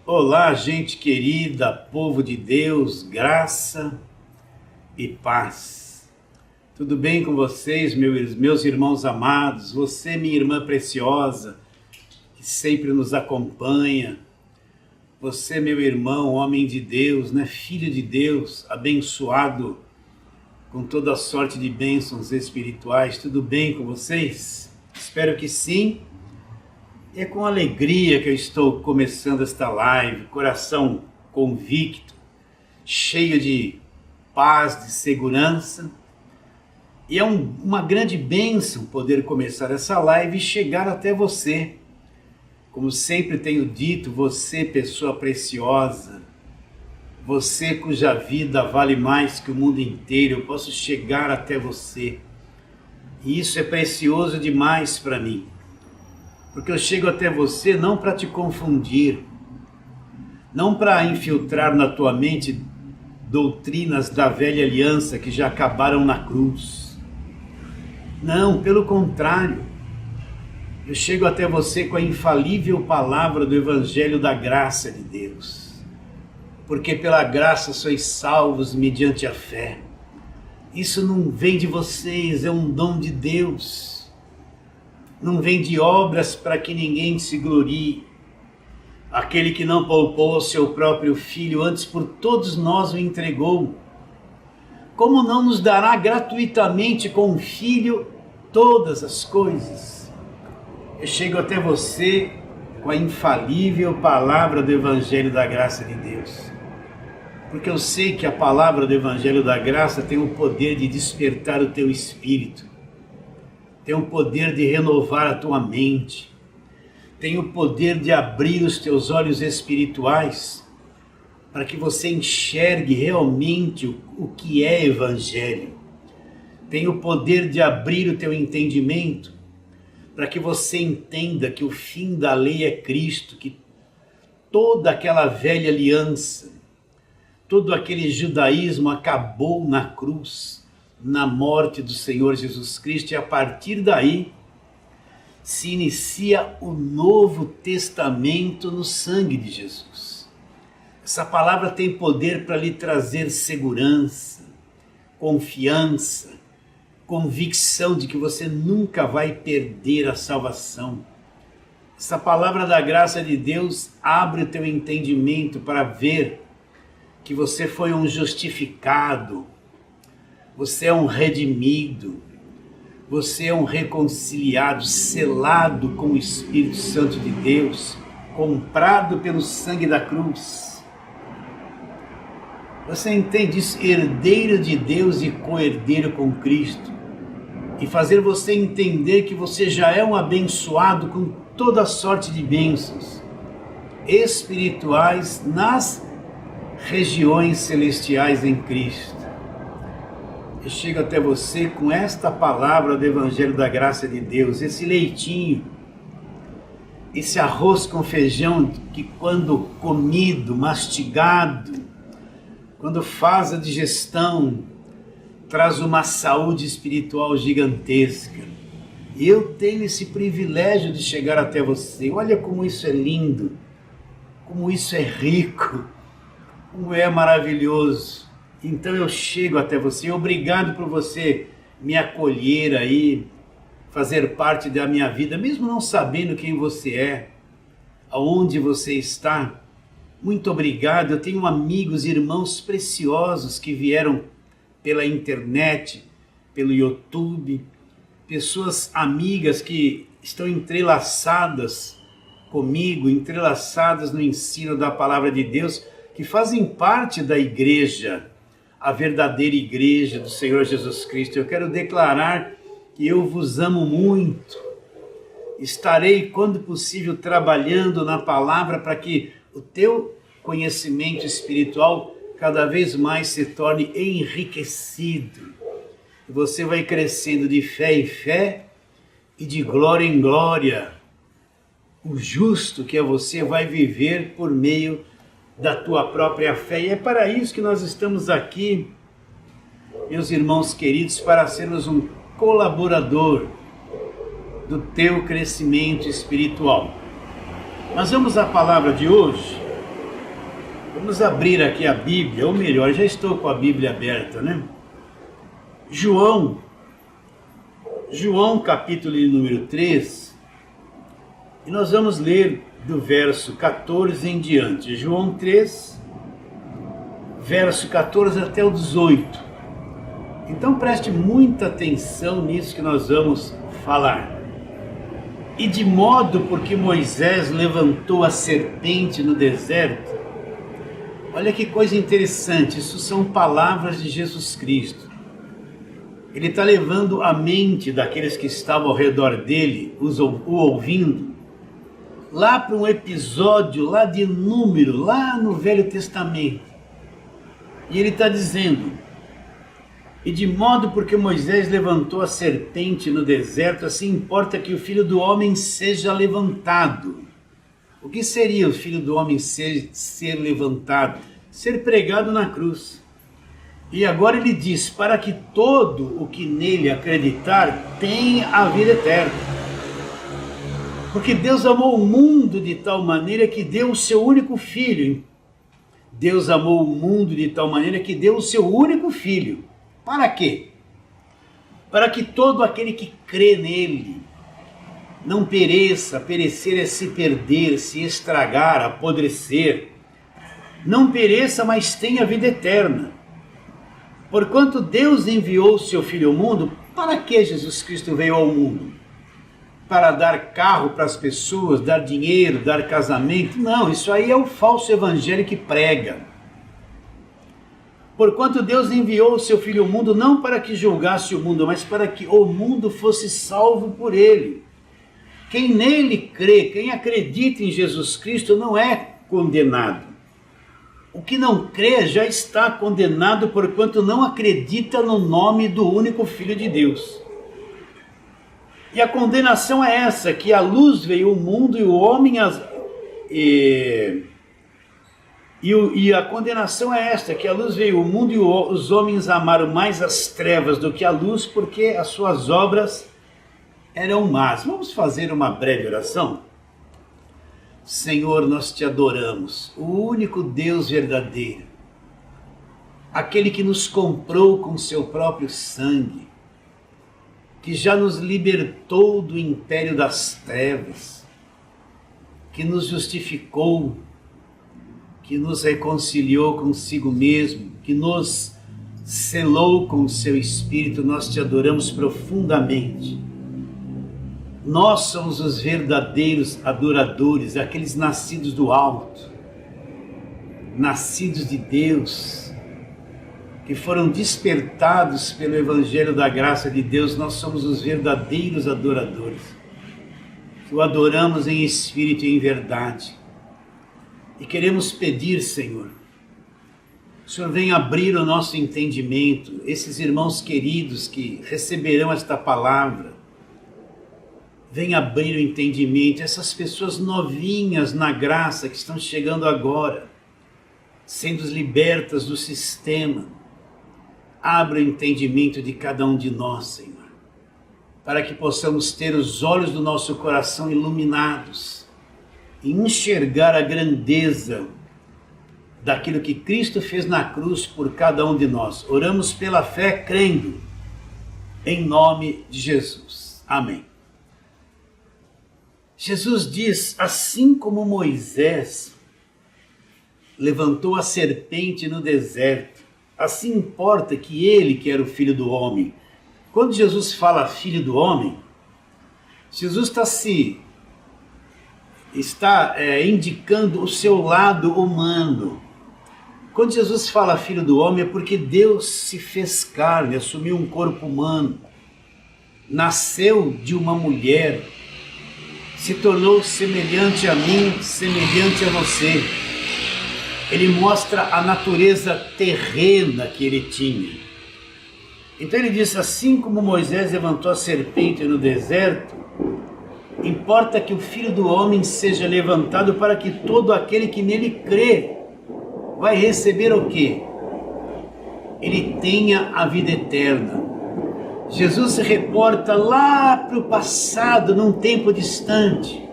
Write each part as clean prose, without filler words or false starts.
Olá, gente querida, povo de Deus, graça e paz. Tudo bem com vocês, meus irmãos amados? Você, minha irmã preciosa, que sempre nos acompanha. Você, meu irmão, homem de Deus, né? Filho de Deus, abençoado com toda sorte de bênçãos espirituais. Tudo bem com vocês? Espero que sim. É com alegria que eu estou começando esta live, coração convicto, cheio de paz, de segurança. E é uma grande bênção poder começar essa live e chegar até você. Como sempre tenho dito, você, pessoa preciosa, você cuja vida vale mais que o mundo inteiro, eu posso chegar até você. E isso é precioso demais para mim. Porque eu chego até você não para te confundir, não para infiltrar na tua mente doutrinas da velha aliança que já acabaram na cruz. Não, pelo contrário. Eu chego até você com a infalível palavra do Evangelho da graça de Deus. Porque pela graça sois salvos mediante a fé. Isso não vem de vocês, é um dom de Deus. Não vem de obras para que ninguém se glorie. Aquele que não poupou o seu próprio Filho, antes por todos nós o entregou. Como não nos dará gratuitamente com o Filho todas as coisas? Eu chego até você com a infalível palavra do Evangelho da graça de Deus. Porque eu sei que a palavra do Evangelho da graça tem o poder de despertar o teu espírito. Tem o poder de renovar a tua mente, tem o poder de abrir os teus olhos espirituais, para que você enxergue realmente o que é Evangelho. Tem o poder de abrir o teu entendimento, para que você entenda que o fim da lei é Cristo, que toda aquela velha aliança, todo aquele judaísmo acabou na cruz, na morte do Senhor Jesus Cristo, e a partir daí se inicia o Novo Testamento no sangue de Jesus. Essa palavra tem poder para lhe trazer segurança, confiança, convicção de que você nunca vai perder a salvação. Essa palavra da graça de Deus abre o teu entendimento para ver que você foi um justificado, você é um redimido, você é um reconciliado, selado com o Espírito Santo de Deus, comprado pelo sangue da cruz. Você entende isso? Herdeiro de Deus e co-herdeiro com Cristo. E fazer você entender que você já é um abençoado com toda sorte de bênçãos espirituais nas regiões celestiais em Cristo. Eu chego até você com esta palavra do Evangelho da graça de Deus, esse leitinho, esse arroz com feijão que quando comido, mastigado, quando faz a digestão, traz uma saúde espiritual gigantesca. E eu tenho esse privilégio de chegar até você. Olha como isso é lindo, como isso é rico, como é maravilhoso. Então eu chego até você, obrigado por você me acolher aí, fazer parte da minha vida, mesmo não sabendo quem você é, aonde você está. Muito obrigado, eu tenho amigos, irmãos preciosos que vieram pela internet, pelo YouTube, pessoas amigas que estão entrelaçadas comigo, entrelaçadas no ensino da palavra de Deus, que fazem parte da igreja, a verdadeira igreja do Senhor Jesus Cristo. Eu quero declarar que eu vos amo muito. Estarei, quando possível, trabalhando na palavra para que o teu conhecimento espiritual cada vez mais se torne enriquecido. E você vai crescendo de fé em fé e de glória em glória. O justo que é você vai viver por meio da tua própria fé. E é para isso que nós estamos aqui, meus irmãos queridos, para sermos um colaborador do teu crescimento espiritual. Nós vamos à palavra de hoje, Vamos abrir aqui a Bíblia, ou melhor, já estou com a Bíblia aberta, né? João capítulo número 3, e nós vamos ler do verso 14 em diante. João 3, verso 14 até o 18. Então preste muita atenção nisso que nós vamos falar. E de modo porque Moisés levantou a serpente no deserto. Olha que coisa interessante, isso são palavras de Jesus Cristo. Ele está levando a mente daqueles que estavam ao redor dele, o ouvindo, lá para um episódio lá de Número, lá no Velho Testamento. E ele está dizendo: e de modo porque Moisés levantou a serpente no deserto, assim importa que o Filho do Homem seja levantado. O que seria o Filho do Homem ser levantado? Ser pregado na cruz. E agora ele diz, para que todo o que nele acreditar tenha a vida eterna. Porque Deus amou o mundo de tal maneira que deu o seu único filho. Deus amou o mundo de tal maneira que deu o seu único filho. Para quê? Para que todo aquele que crê nele não pereça. Perecer é se perder, se estragar, apodrecer. Não pereça, mas tenha vida eterna. Porquanto Deus enviou o seu Filho ao mundo, para que Jesus Cristo veio ao mundo? Para dar carro para as pessoas, dar dinheiro, dar casamento? Não, isso aí é o falso evangelho que prega. Porquanto Deus enviou o seu Filho ao mundo, não para que julgasse o mundo, mas para que o mundo fosse salvo por ele. Quem nele crê, quem acredita em Jesus Cristo, não é condenado. O que não crê já está condenado, porquanto não acredita no nome do único Filho de Deus. E a condenação é essa, que a luz veio ao mundo e o homem... E a condenação é esta, que a luz veio ao mundo e os homens amaram mais as trevas do que a luz, porque as suas obras eram más. Vamos fazer uma breve oração? Senhor, nós te adoramos, o único Deus verdadeiro, aquele que nos comprou com seu próprio sangue, que já nos libertou do império das trevas, que nos justificou, que nos reconciliou consigo mesmo, que nos selou com o seu Espírito. Nós te adoramos profundamente. Nós somos os verdadeiros adoradores, aqueles nascidos do alto, nascidos de Deus, que foram despertados pelo Evangelho da graça de Deus. Nós somos os verdadeiros adoradores, que o adoramos em espírito e em verdade. E queremos pedir, Senhor, o Senhor venha abrir o nosso entendimento, esses irmãos queridos que receberão esta palavra, venha abrir o entendimento, essas pessoas novinhas na graça que estão chegando agora, sendo libertas do sistema, abra o entendimento de cada um de nós, Senhor, para que possamos ter os olhos do nosso coração iluminados, e enxergar a grandeza daquilo que Cristo fez na cruz por cada um de nós. Oramos pela fé, crendo, em nome de Jesus. Amém. Jesus diz, assim como Moisés levantou a serpente no deserto, assim importa que ele, que era o Filho do Homem. Quando Jesus fala Filho do Homem, Jesus está indicando o seu lado humano. Quando Jesus fala Filho do Homem, é porque Deus se fez carne, assumiu um corpo humano, nasceu de uma mulher, se tornou semelhante a mim, semelhante a você. Ele mostra a natureza terrena que ele tinha. Então ele diz, assim como Moisés levantou a serpente no deserto, importa que o Filho do Homem seja levantado para que todo aquele que nele crê vai receber o quê? Ele tenha a vida eterna. Jesus se reporta lá para o passado, num tempo distante,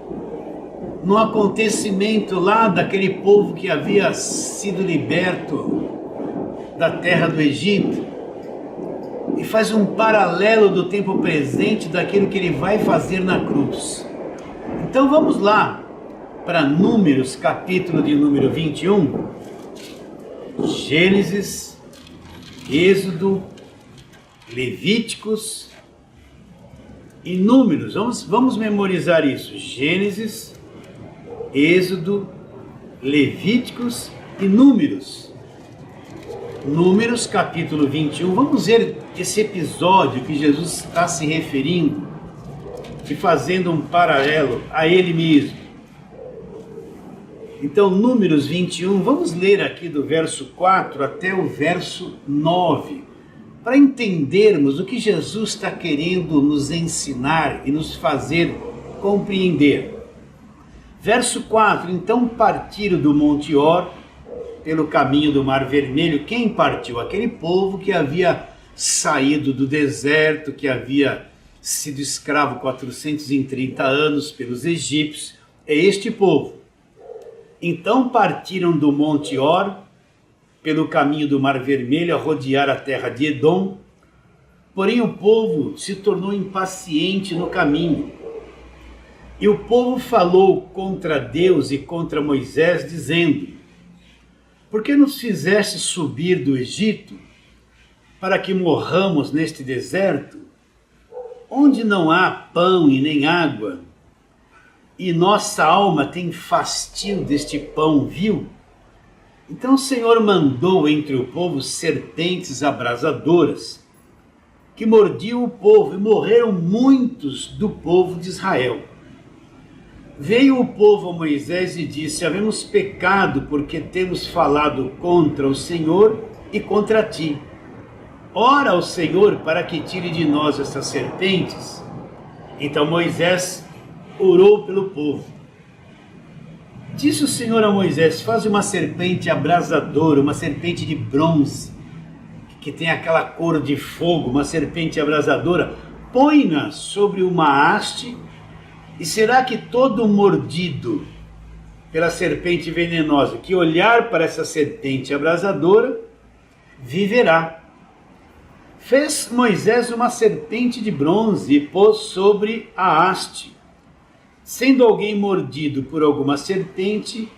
no acontecimento lá daquele povo que havia sido liberto da terra do Egito, e faz um paralelo do tempo presente daquilo que ele vai fazer na cruz. Então vamos lá para Números, capítulo de número 21, Gênesis, Êxodo, Levíticos e Números. Vamos memorizar isso. Gênesis, Êxodo, Levíticos e Números. Números, capítulo 21. Vamos ver esse episódio que Jesus está se referindo e fazendo um paralelo a ele mesmo. Então, Números 21, vamos ler aqui do verso 4 até o verso 9, para entendermos o que Jesus está querendo nos ensinar e nos fazer compreender. Verso 4, então partiram do Monte Hor, pelo caminho do Mar Vermelho. Quem partiu? Aquele povo que havia saído do deserto, que havia sido escravo 430 anos pelos egípcios. É este povo. Então partiram do Monte Hor, pelo caminho do Mar Vermelho, a rodear a terra de Edom. Porém o povo se tornou impaciente no caminho. E o povo falou contra Deus e contra Moisés, dizendo: por que nos fizeste subir do Egito, para que morramos neste deserto, onde não há pão e nem água, e nossa alma tem fastio deste pão vil? Então o Senhor mandou entre o povo serpentes abrasadoras, que mordiam o povo, e morreram muitos do povo de Israel. Veio o povo a Moisés e disse: havemos pecado porque temos falado contra o Senhor e contra ti. Ora ao Senhor para que tire de nós essas serpentes. Então Moisés orou pelo povo. Disse o Senhor a Moisés: faz uma serpente abrasadora, uma serpente de bronze, que tem aquela cor de fogo, uma serpente abrasadora, põe-na sobre uma haste. E será que todo mordido pela serpente venenosa que olhar para essa serpente abrasadora viverá? Fez Moisés uma serpente de bronze e pôs sobre a haste. Sendo alguém mordido por alguma serpente,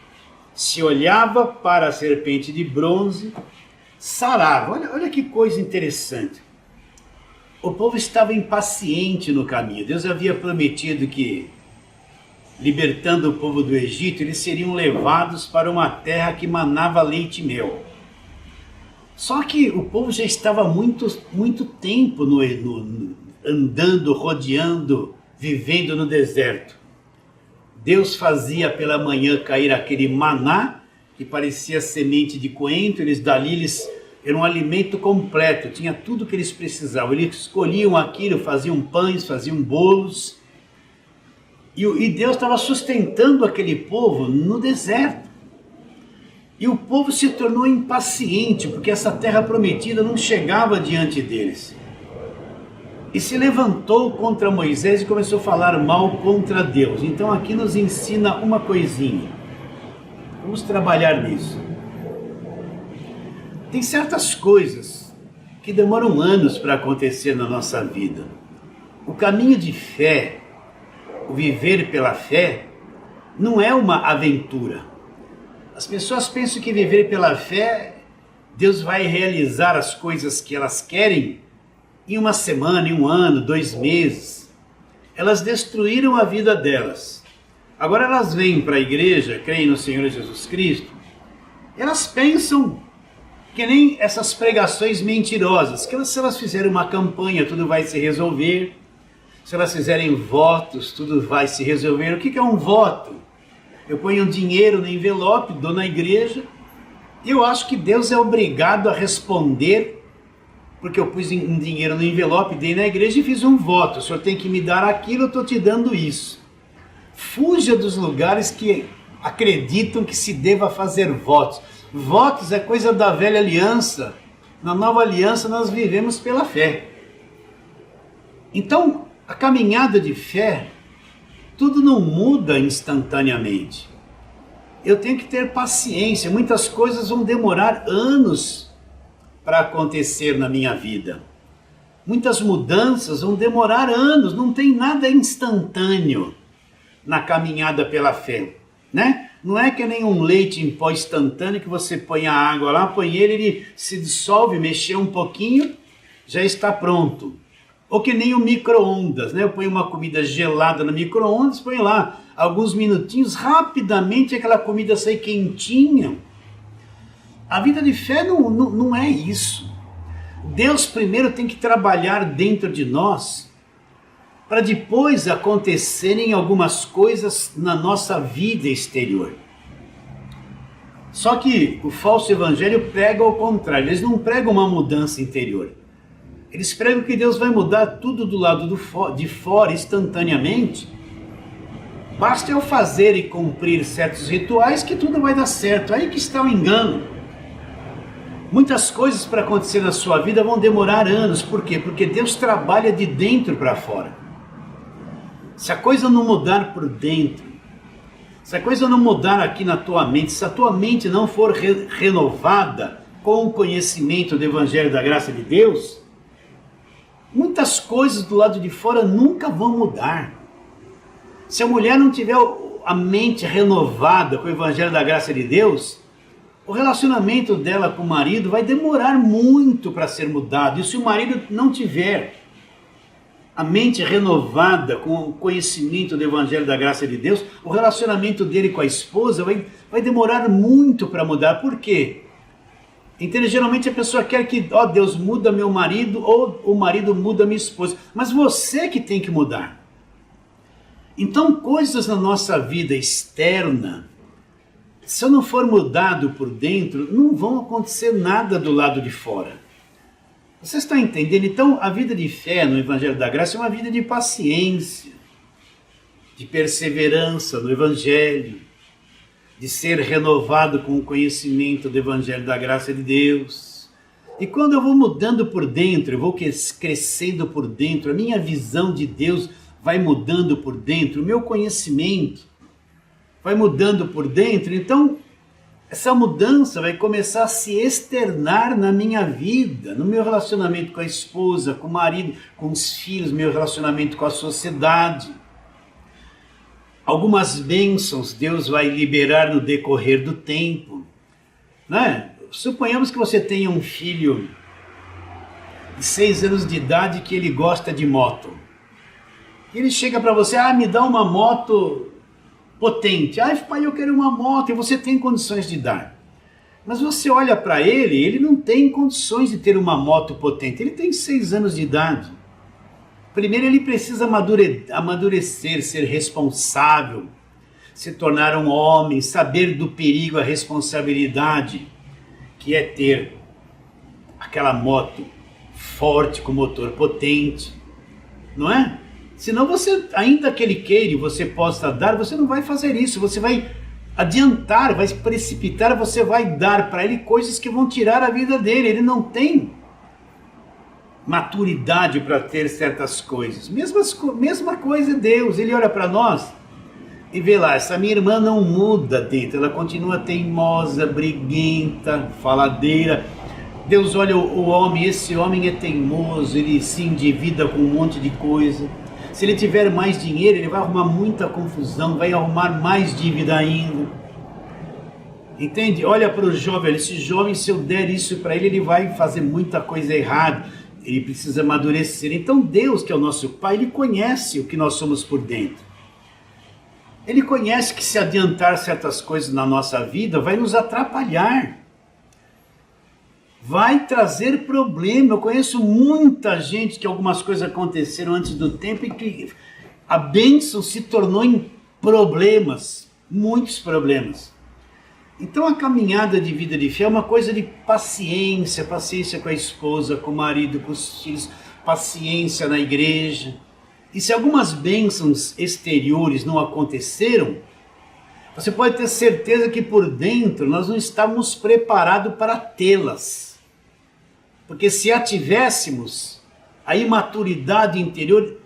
se olhava para a serpente de bronze, sarava. Olha que coisa interessante. O povo estava impaciente no caminho. Deus havia prometido que, libertando o povo do Egito, eles seriam levados para uma terra que manava leite e mel. Só que o povo já estava muito tempo andando, rodeando, vivendo no deserto. Deus fazia pela manhã cair aquele maná, que parecia semente de coentro. Eles era um alimento completo, tinha tudo que eles precisavam. Eles escolhiam aquilo, faziam pães, faziam bolos. E Deus estava sustentando aquele povo no deserto. E o povo se tornou impaciente, porque essa terra prometida não chegava diante deles. E se levantou contra Moisés e começou a falar mal contra Deus. Então aqui nos ensina uma coisinha. Vamos trabalhar nisso. Tem certas coisas que demoram anos para acontecer na nossa vida. O caminho de fé, o viver pela fé, não é uma aventura. As pessoas pensam que viver pela fé, Deus vai realizar as coisas que elas querem em uma semana, em um ano, 2 meses. Elas destruíram a vida delas. Agora elas vêm para a igreja, creem no Senhor Jesus Cristo, elas pensam que nem essas pregações mentirosas, que se elas fizerem uma campanha, tudo vai se resolver. Se elas fizerem votos, tudo vai se resolver. O que é um voto? Eu ponho um dinheiro no envelope, dou na igreja, e eu acho que Deus é obrigado a responder, porque eu pus um dinheiro no envelope, dei na igreja e fiz um voto. O senhor tem que me dar aquilo, eu estou te dando isso. Fuja dos lugares que acreditam que se deva fazer votos. Votos é coisa da velha aliança. Na nova aliança nós vivemos pela fé. Então, a caminhada de fé Tudo não muda instantaneamente. Eu tenho que ter paciência. Muitas coisas vão demorar anos para acontecer na minha vida. Muitas mudanças vão demorar anos. Não tem nada instantâneo na caminhada pela fé, né? Não é que nem um leite em pó instantâneo que você põe a água lá, põe ele se dissolve, mexer um pouquinho, já está pronto. Ou que nem o micro-ondas, né? Eu ponho uma comida gelada no micro-ondas, ponho lá alguns minutinhos, rapidamente aquela comida sai quentinha. A vida de fé não é isso. Deus primeiro tem que trabalhar dentro de nós, para depois acontecerem algumas coisas na nossa vida exterior. Só que o falso evangelho prega ao contrário, eles não pregam uma mudança interior. Eles pregam que Deus vai mudar tudo do lado de fora instantaneamente. Basta eu fazer e cumprir certos rituais que tudo vai dar certo. Aí que está o engano. Muitas coisas para acontecer na sua vida vão demorar anos. Por quê? Porque Deus trabalha de dentro para fora. Se a coisa não mudar por dentro, se a coisa não mudar aqui na tua mente, se a tua mente não for renovada com o conhecimento do Evangelho da Graça de Deus, muitas coisas do lado de fora nunca vão mudar. Se a mulher não tiver a mente renovada com o Evangelho da Graça de Deus, o relacionamento dela com o marido vai demorar muito para ser mudado. E se o marido não tiver a mente renovada com o conhecimento do Evangelho da Graça de Deus, o relacionamento dele com a esposa vai demorar muito para mudar. Por quê? Então, geralmente a pessoa quer que, Deus muda meu marido, ou o marido muda minha esposa. Mas você que tem que mudar. Então, coisas na nossa vida externa, se eu não for mudado por dentro, não vão acontecer nada do lado de fora. Vocês estão entendendo? Então, a vida de fé no Evangelho da Graça é uma vida de paciência, de perseverança no Evangelho, de ser renovado com o conhecimento do Evangelho da Graça de Deus. E quando eu vou mudando por dentro, eu vou crescendo por dentro, a minha visão de Deus vai mudando por dentro, o meu conhecimento vai mudando por dentro, então essa mudança vai começar a se externar na minha vida, no meu relacionamento com a esposa, com o marido, com os filhos, meu relacionamento com a sociedade. Algumas bênçãos Deus vai liberar no decorrer do tempo, né? Suponhamos que você tenha um filho de 6 anos de idade que ele gosta de moto. Ele chega para você, me dá uma moto potente. Pai, eu quero uma moto, e você tem condições de dar. Mas você olha para ele não tem condições de ter uma moto potente. Ele tem 6 anos de idade. Primeiro ele precisa amadurecer, ser responsável, se tornar um homem, saber do perigo, a responsabilidade que é ter aquela moto forte, com motor potente, não é? Senão você, ainda que ele queira e você possa dar, você não vai fazer isso, você vai adiantar, vai se precipitar, você vai dar para ele coisas que vão tirar a vida dele. Ele não tem maturidade para ter certas coisas. Mesma coisa é Deus, ele olha para nós e vê lá, essa minha irmã não muda dentro, ela continua teimosa, briguenta, faladeira. Deus olha o homem, esse homem é teimoso, ele se endivida com um monte de coisa. Se ele tiver mais dinheiro, ele vai arrumar muita confusão, vai arrumar mais dívida ainda. Entende? Olha para o jovem, esse jovem, se eu der isso para ele, ele vai fazer muita coisa errada. Ele precisa amadurecer. Então Deus, que é o nosso Pai, Ele conhece o que nós somos por dentro. Ele conhece que se adiantar certas coisas na nossa vida vai nos atrapalhar. Vai trazer problema. Eu conheço muita gente que algumas coisas aconteceram antes do tempo e que a bênção se tornou em problemas, muitos problemas. Então a caminhada de vida de fé é uma coisa de paciência, paciência com a esposa, com o marido, com os filhos, paciência na igreja. E se algumas bênçãos exteriores não aconteceram, você pode ter certeza que por dentro nós não estamos preparados para tê-las. Porque se a tivéssemos, a imaturidade interior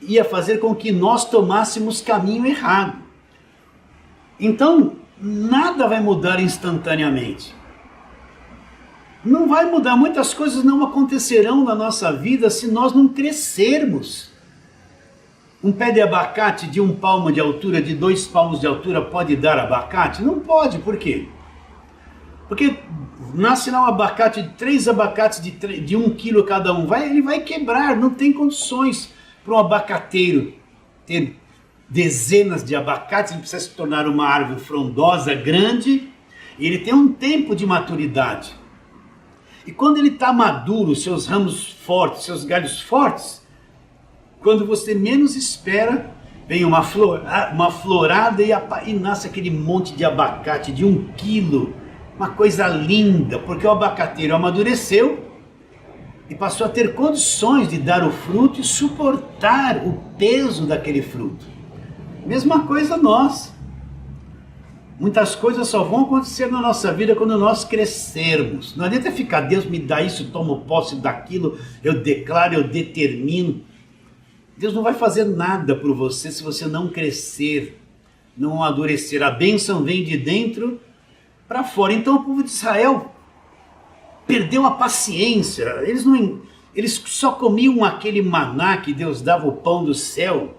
ia fazer com que nós tomássemos caminho errado. Então, nada vai mudar instantaneamente. Não vai mudar, muitas coisas não acontecerão na nossa vida se nós não crescermos. Um pé de abacate de 1 palmo de altura, de 2 palmos de altura, pode dar abacate? Não pode, por quê? Porque nasce lá um abacate, 3 abacates de 1 quilo cada um, ele vai quebrar, não tem condições para um abacateiro ter dezenas de abacates, ele precisa se tornar uma árvore frondosa, grande, e ele tem um tempo de maturidade. E quando ele está maduro, seus ramos fortes, seus galhos fortes, quando você menos espera, vem uma florada e nasce aquele monte de abacate de 1 quilo, uma coisa linda, porque o abacateiro amadureceu e passou a ter condições de dar o fruto e suportar o peso daquele fruto. Mesma coisa nós. Muitas coisas só vão acontecer na nossa vida quando nós crescermos. Não adianta ficar, Deus me dá isso, tomo posse daquilo, eu declaro, eu determino. Deus não vai fazer nada por você se você não crescer, não amadurecer. A bênção vem de dentro para fora. Então o povo de Israel perdeu a paciência. Eles só comiam aquele maná que Deus dava, o pão do céu.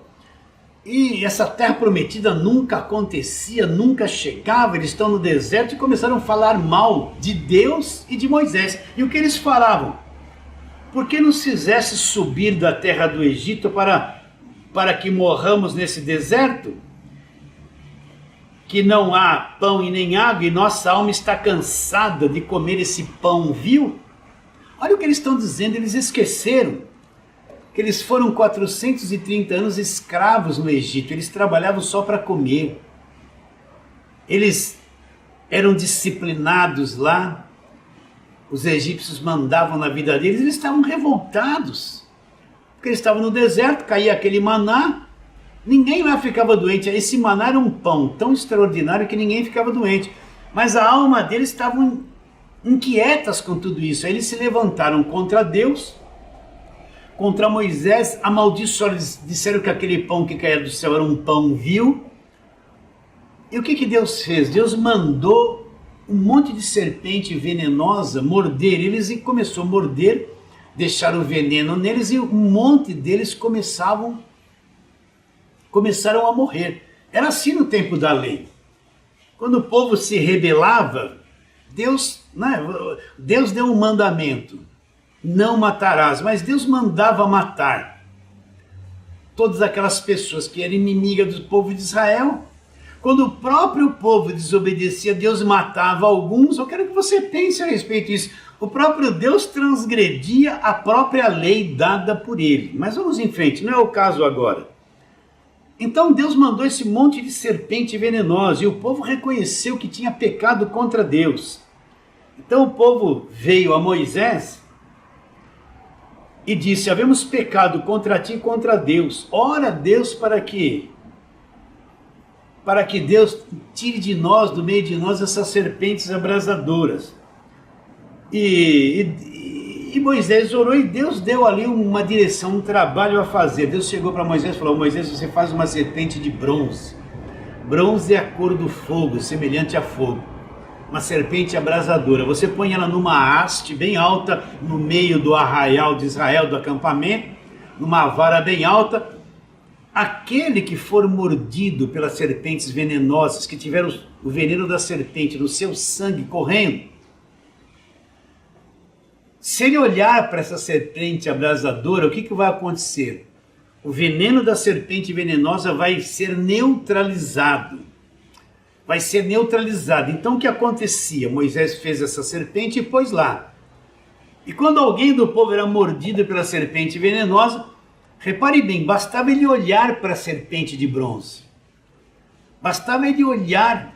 E essa terra prometida nunca acontecia, nunca chegava. Eles estão no deserto e começaram a falar mal de Deus e de Moisés. E o que eles falavam? Por que nos fizesse subir da terra do Egito para que morramos nesse deserto? Que não há pão e nem água, e nossa alma está cansada de comer esse pão vil? Olha o que eles estão dizendo, eles esqueceram que eles foram 430 anos escravos no Egito, eles trabalhavam só para comer. Eles eram disciplinados lá, os egípcios mandavam na vida deles, eles estavam revoltados, porque eles estavam no deserto, caía aquele maná, ninguém lá ficava doente. Esse maná era um pão tão extraordinário que ninguém ficava doente, mas a alma deles estava inquietas com tudo isso. Aí eles se levantaram contra Deus, contra Moisés, amaldiçoaram, disseram que aquele pão que caía do céu era um pão vil. E o que Deus fez? Deus mandou um monte de serpente venenosa morder eles, e começou a morder, deixaram o veneno neles, e um monte deles começaram a morrer. Era assim no tempo da lei. Quando o povo se rebelava, Deus deu um mandamento: não matarás, mas Deus mandava matar todas aquelas pessoas que eram inimigas do povo de Israel. Quando o próprio povo desobedecia, Deus matava alguns. Eu quero que você pense a respeito disso. O próprio Deus transgredia a própria lei dada por ele. Mas vamos em frente, não é o caso agora. Então Deus mandou esse monte de serpente venenosa, e o povo reconheceu que tinha pecado contra Deus. Então o povo veio a Moisés e disse: havemos pecado contra ti e contra Deus. Ora a Deus para que Deus tire de nós, do meio de nós, essas serpentes abrasadoras. E Moisés orou, e Deus deu ali uma direção, um trabalho a fazer. Deus chegou para Moisés e falou: Moisés, você faz uma serpente de bronze. Bronze é a cor do fogo, semelhante a fogo. Uma serpente abrasadora. Você põe ela numa haste bem alta, no meio do arraial de Israel, do acampamento, numa vara bem alta. Aquele que for mordido pelas serpentes venenosas, que tiver o veneno da serpente no seu sangue correndo, se ele olhar para essa serpente abrasadora, o que vai acontecer? O veneno da serpente venenosa vai ser neutralizado. Vai ser neutralizado. Então o que acontecia? Moisés fez essa serpente e pôs lá. E quando alguém do povo era mordido pela serpente venenosa, repare bem, bastava ele olhar para a serpente de bronze. Bastava ele olhar.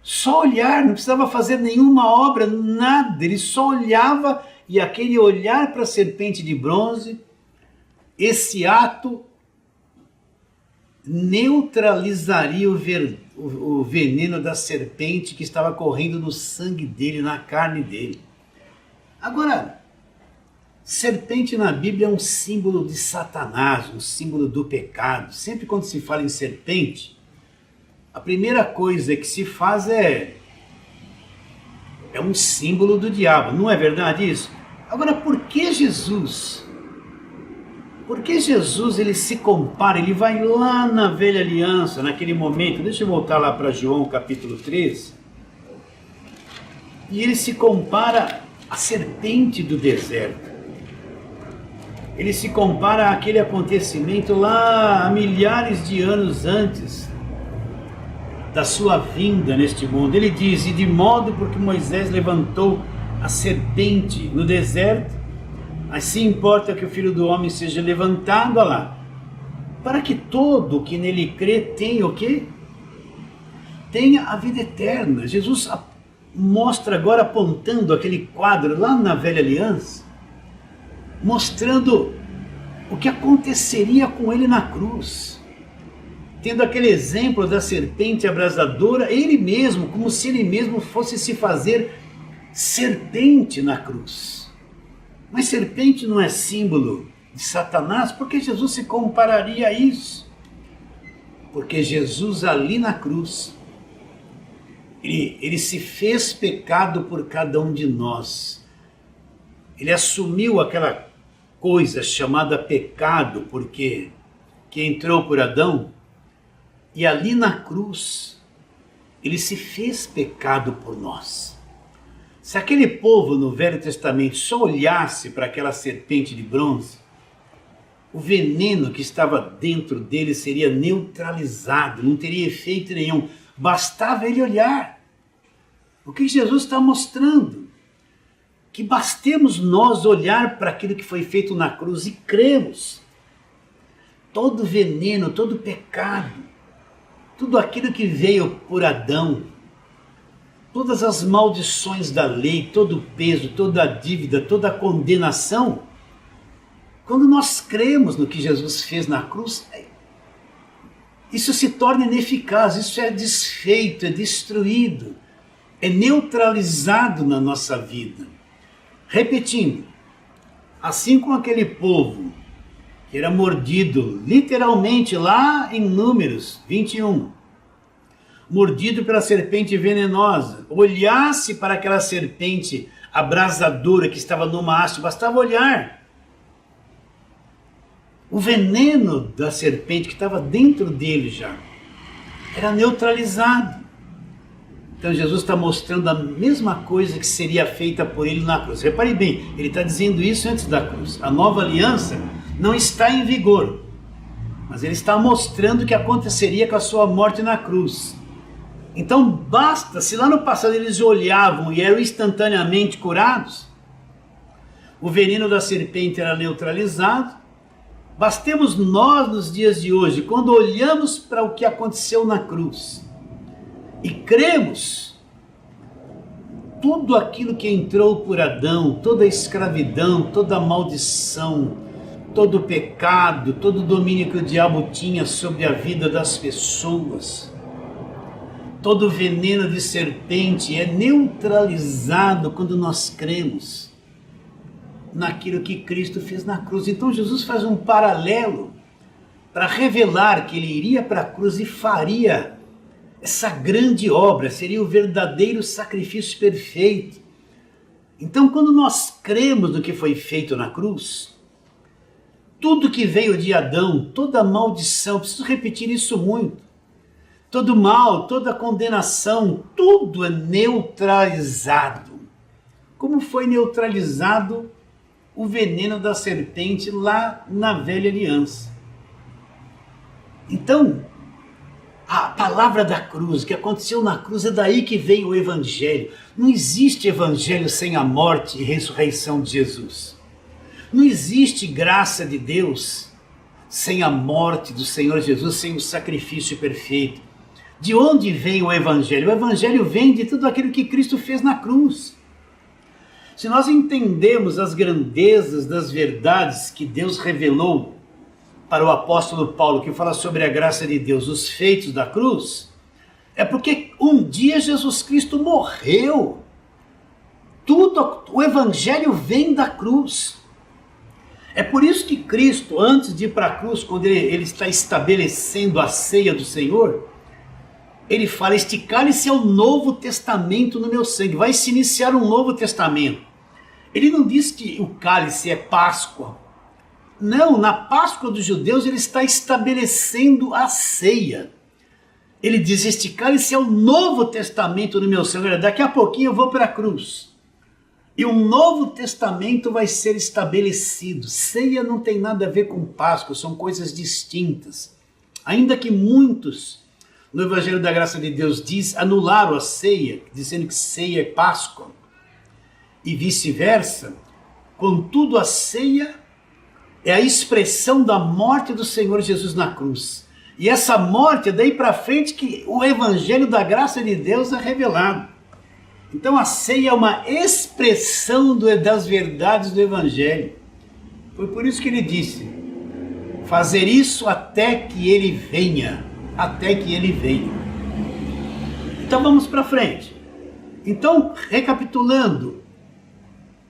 Só olhar, não precisava fazer nenhuma obra, nada. Ele só olhava, e aquele olhar para a serpente de bronze, esse ato neutralizaria o veneno da serpente que estava correndo no sangue dele, na carne dele. Agora, Serpente na Bíblia é um símbolo de Satanás, um símbolo do pecado. Sempre quando se fala em serpente, a primeira coisa que se faz é um símbolo do diabo. Não é verdade isso? Agora, por que Jesus? Por que Jesus ele se compara, ele vai lá na velha aliança, naquele momento, deixa eu voltar lá para João capítulo 13, e ele se compara à serpente do deserto. Ele se compara àquele acontecimento lá há milhares de anos antes da sua vinda neste mundo. Ele diz, e de modo porque Moisés levantou a serpente no deserto, assim importa que o Filho do Homem seja levantado, olha lá, para que todo o que nele crê tenha o quê? Tenha a vida eterna. Jesus mostra agora, apontando aquele quadro lá na velha aliança, mostrando o que aconteceria com ele na cruz. Tendo aquele exemplo da serpente abrasadora, ele mesmo, como se ele mesmo fosse se fazer serpente na cruz. Mas serpente não é símbolo de Satanás? Por que Jesus se compararia a isso? Porque Jesus ali na cruz, ele se fez pecado por cada um de nós. Ele assumiu aquela coisa chamada pecado, porque que entrou por Adão, e ali na cruz, ele se fez pecado por nós. Se aquele povo no Velho Testamento só olhasse para aquela serpente de bronze, o veneno que estava dentro dele seria neutralizado, não teria efeito nenhum, bastava ele olhar. O que Jesus está mostrando? Que bastemos nós olhar para aquilo que foi feito na cruz e cremos. Todo veneno, todo pecado, tudo aquilo que veio por Adão, todas as maldições da lei, todo o peso, toda a dívida, toda a condenação, quando nós cremos no que Jesus fez na cruz, isso se torna ineficaz, isso é desfeito, é destruído, é neutralizado na nossa vida. Repetindo, assim como aquele povo que era mordido literalmente lá em Números 21, mordido pela serpente venenosa, olhasse para aquela serpente abrasadora que estava numa haste, bastava olhar. O veneno da serpente que estava dentro dele já era neutralizado. Então Jesus está mostrando a mesma coisa que seria feita por ele na cruz. Repare bem, ele está dizendo isso antes da cruz. A nova aliança não está em vigor, mas ele está mostrando o que aconteceria com a sua morte na cruz. Então basta, se lá no passado eles olhavam e eram instantaneamente curados, o veneno da serpente era neutralizado, bastemos nós nos dias de hoje, quando olhamos para o que aconteceu na cruz e cremos, tudo aquilo que entrou por Adão, toda a escravidão, toda a maldição, todo o pecado, todo o domínio que o diabo tinha sobre a vida das pessoas, todo o veneno de serpente é neutralizado quando nós cremos naquilo que Cristo fez na cruz. Então Jesus faz um paralelo para revelar que ele iria para a cruz e faria essa grande obra, seria o verdadeiro sacrifício perfeito. Então quando nós cremos no que foi feito na cruz, tudo que veio de Adão, toda maldição, preciso repetir isso muito, todo mal, toda condenação, tudo é neutralizado. Como foi neutralizado o veneno da serpente lá na velha aliança. Então, a palavra da cruz, o que aconteceu na cruz, é daí que vem o evangelho. Não existe evangelho sem a morte e ressurreição de Jesus. Não existe graça de Deus sem a morte do Senhor Jesus, sem o sacrifício perfeito. De onde vem o evangelho? O evangelho vem de tudo aquilo que Cristo fez na cruz. Se nós entendemos as grandezas das verdades que Deus revelou para o apóstolo Paulo, que fala sobre a graça de Deus, os feitos da cruz, é porque um dia Jesus Cristo morreu. Tudo, o evangelho vem da cruz. É por isso que Cristo, antes de ir para a cruz, quando ele está estabelecendo a ceia do Senhor, ele fala: este cálice é o novo testamento no meu sangue, vai se iniciar um novo testamento. Ele não diz que o cálice é Páscoa. Não, na Páscoa dos judeus ele está estabelecendo a ceia. Ele diz: este cálice é o novo testamento no meu sangue. Daqui a pouquinho eu vou para a cruz e um novo testamento vai ser estabelecido. Ceia não tem nada a ver com Páscoa, são coisas distintas. Ainda que muitos no Evangelho da Graça de Deus anularam a ceia, dizendo que ceia é Páscoa, e vice-versa, contudo a ceia é a expressão da morte do Senhor Jesus na cruz. E essa morte é daí para frente que o Evangelho da Graça de Deus é revelado. Então a ceia é uma expressão das verdades do Evangelho. Foi por isso que ele disse: fazer isso até que ele venha. Até que ele venha. Então vamos para frente. Então, recapitulando,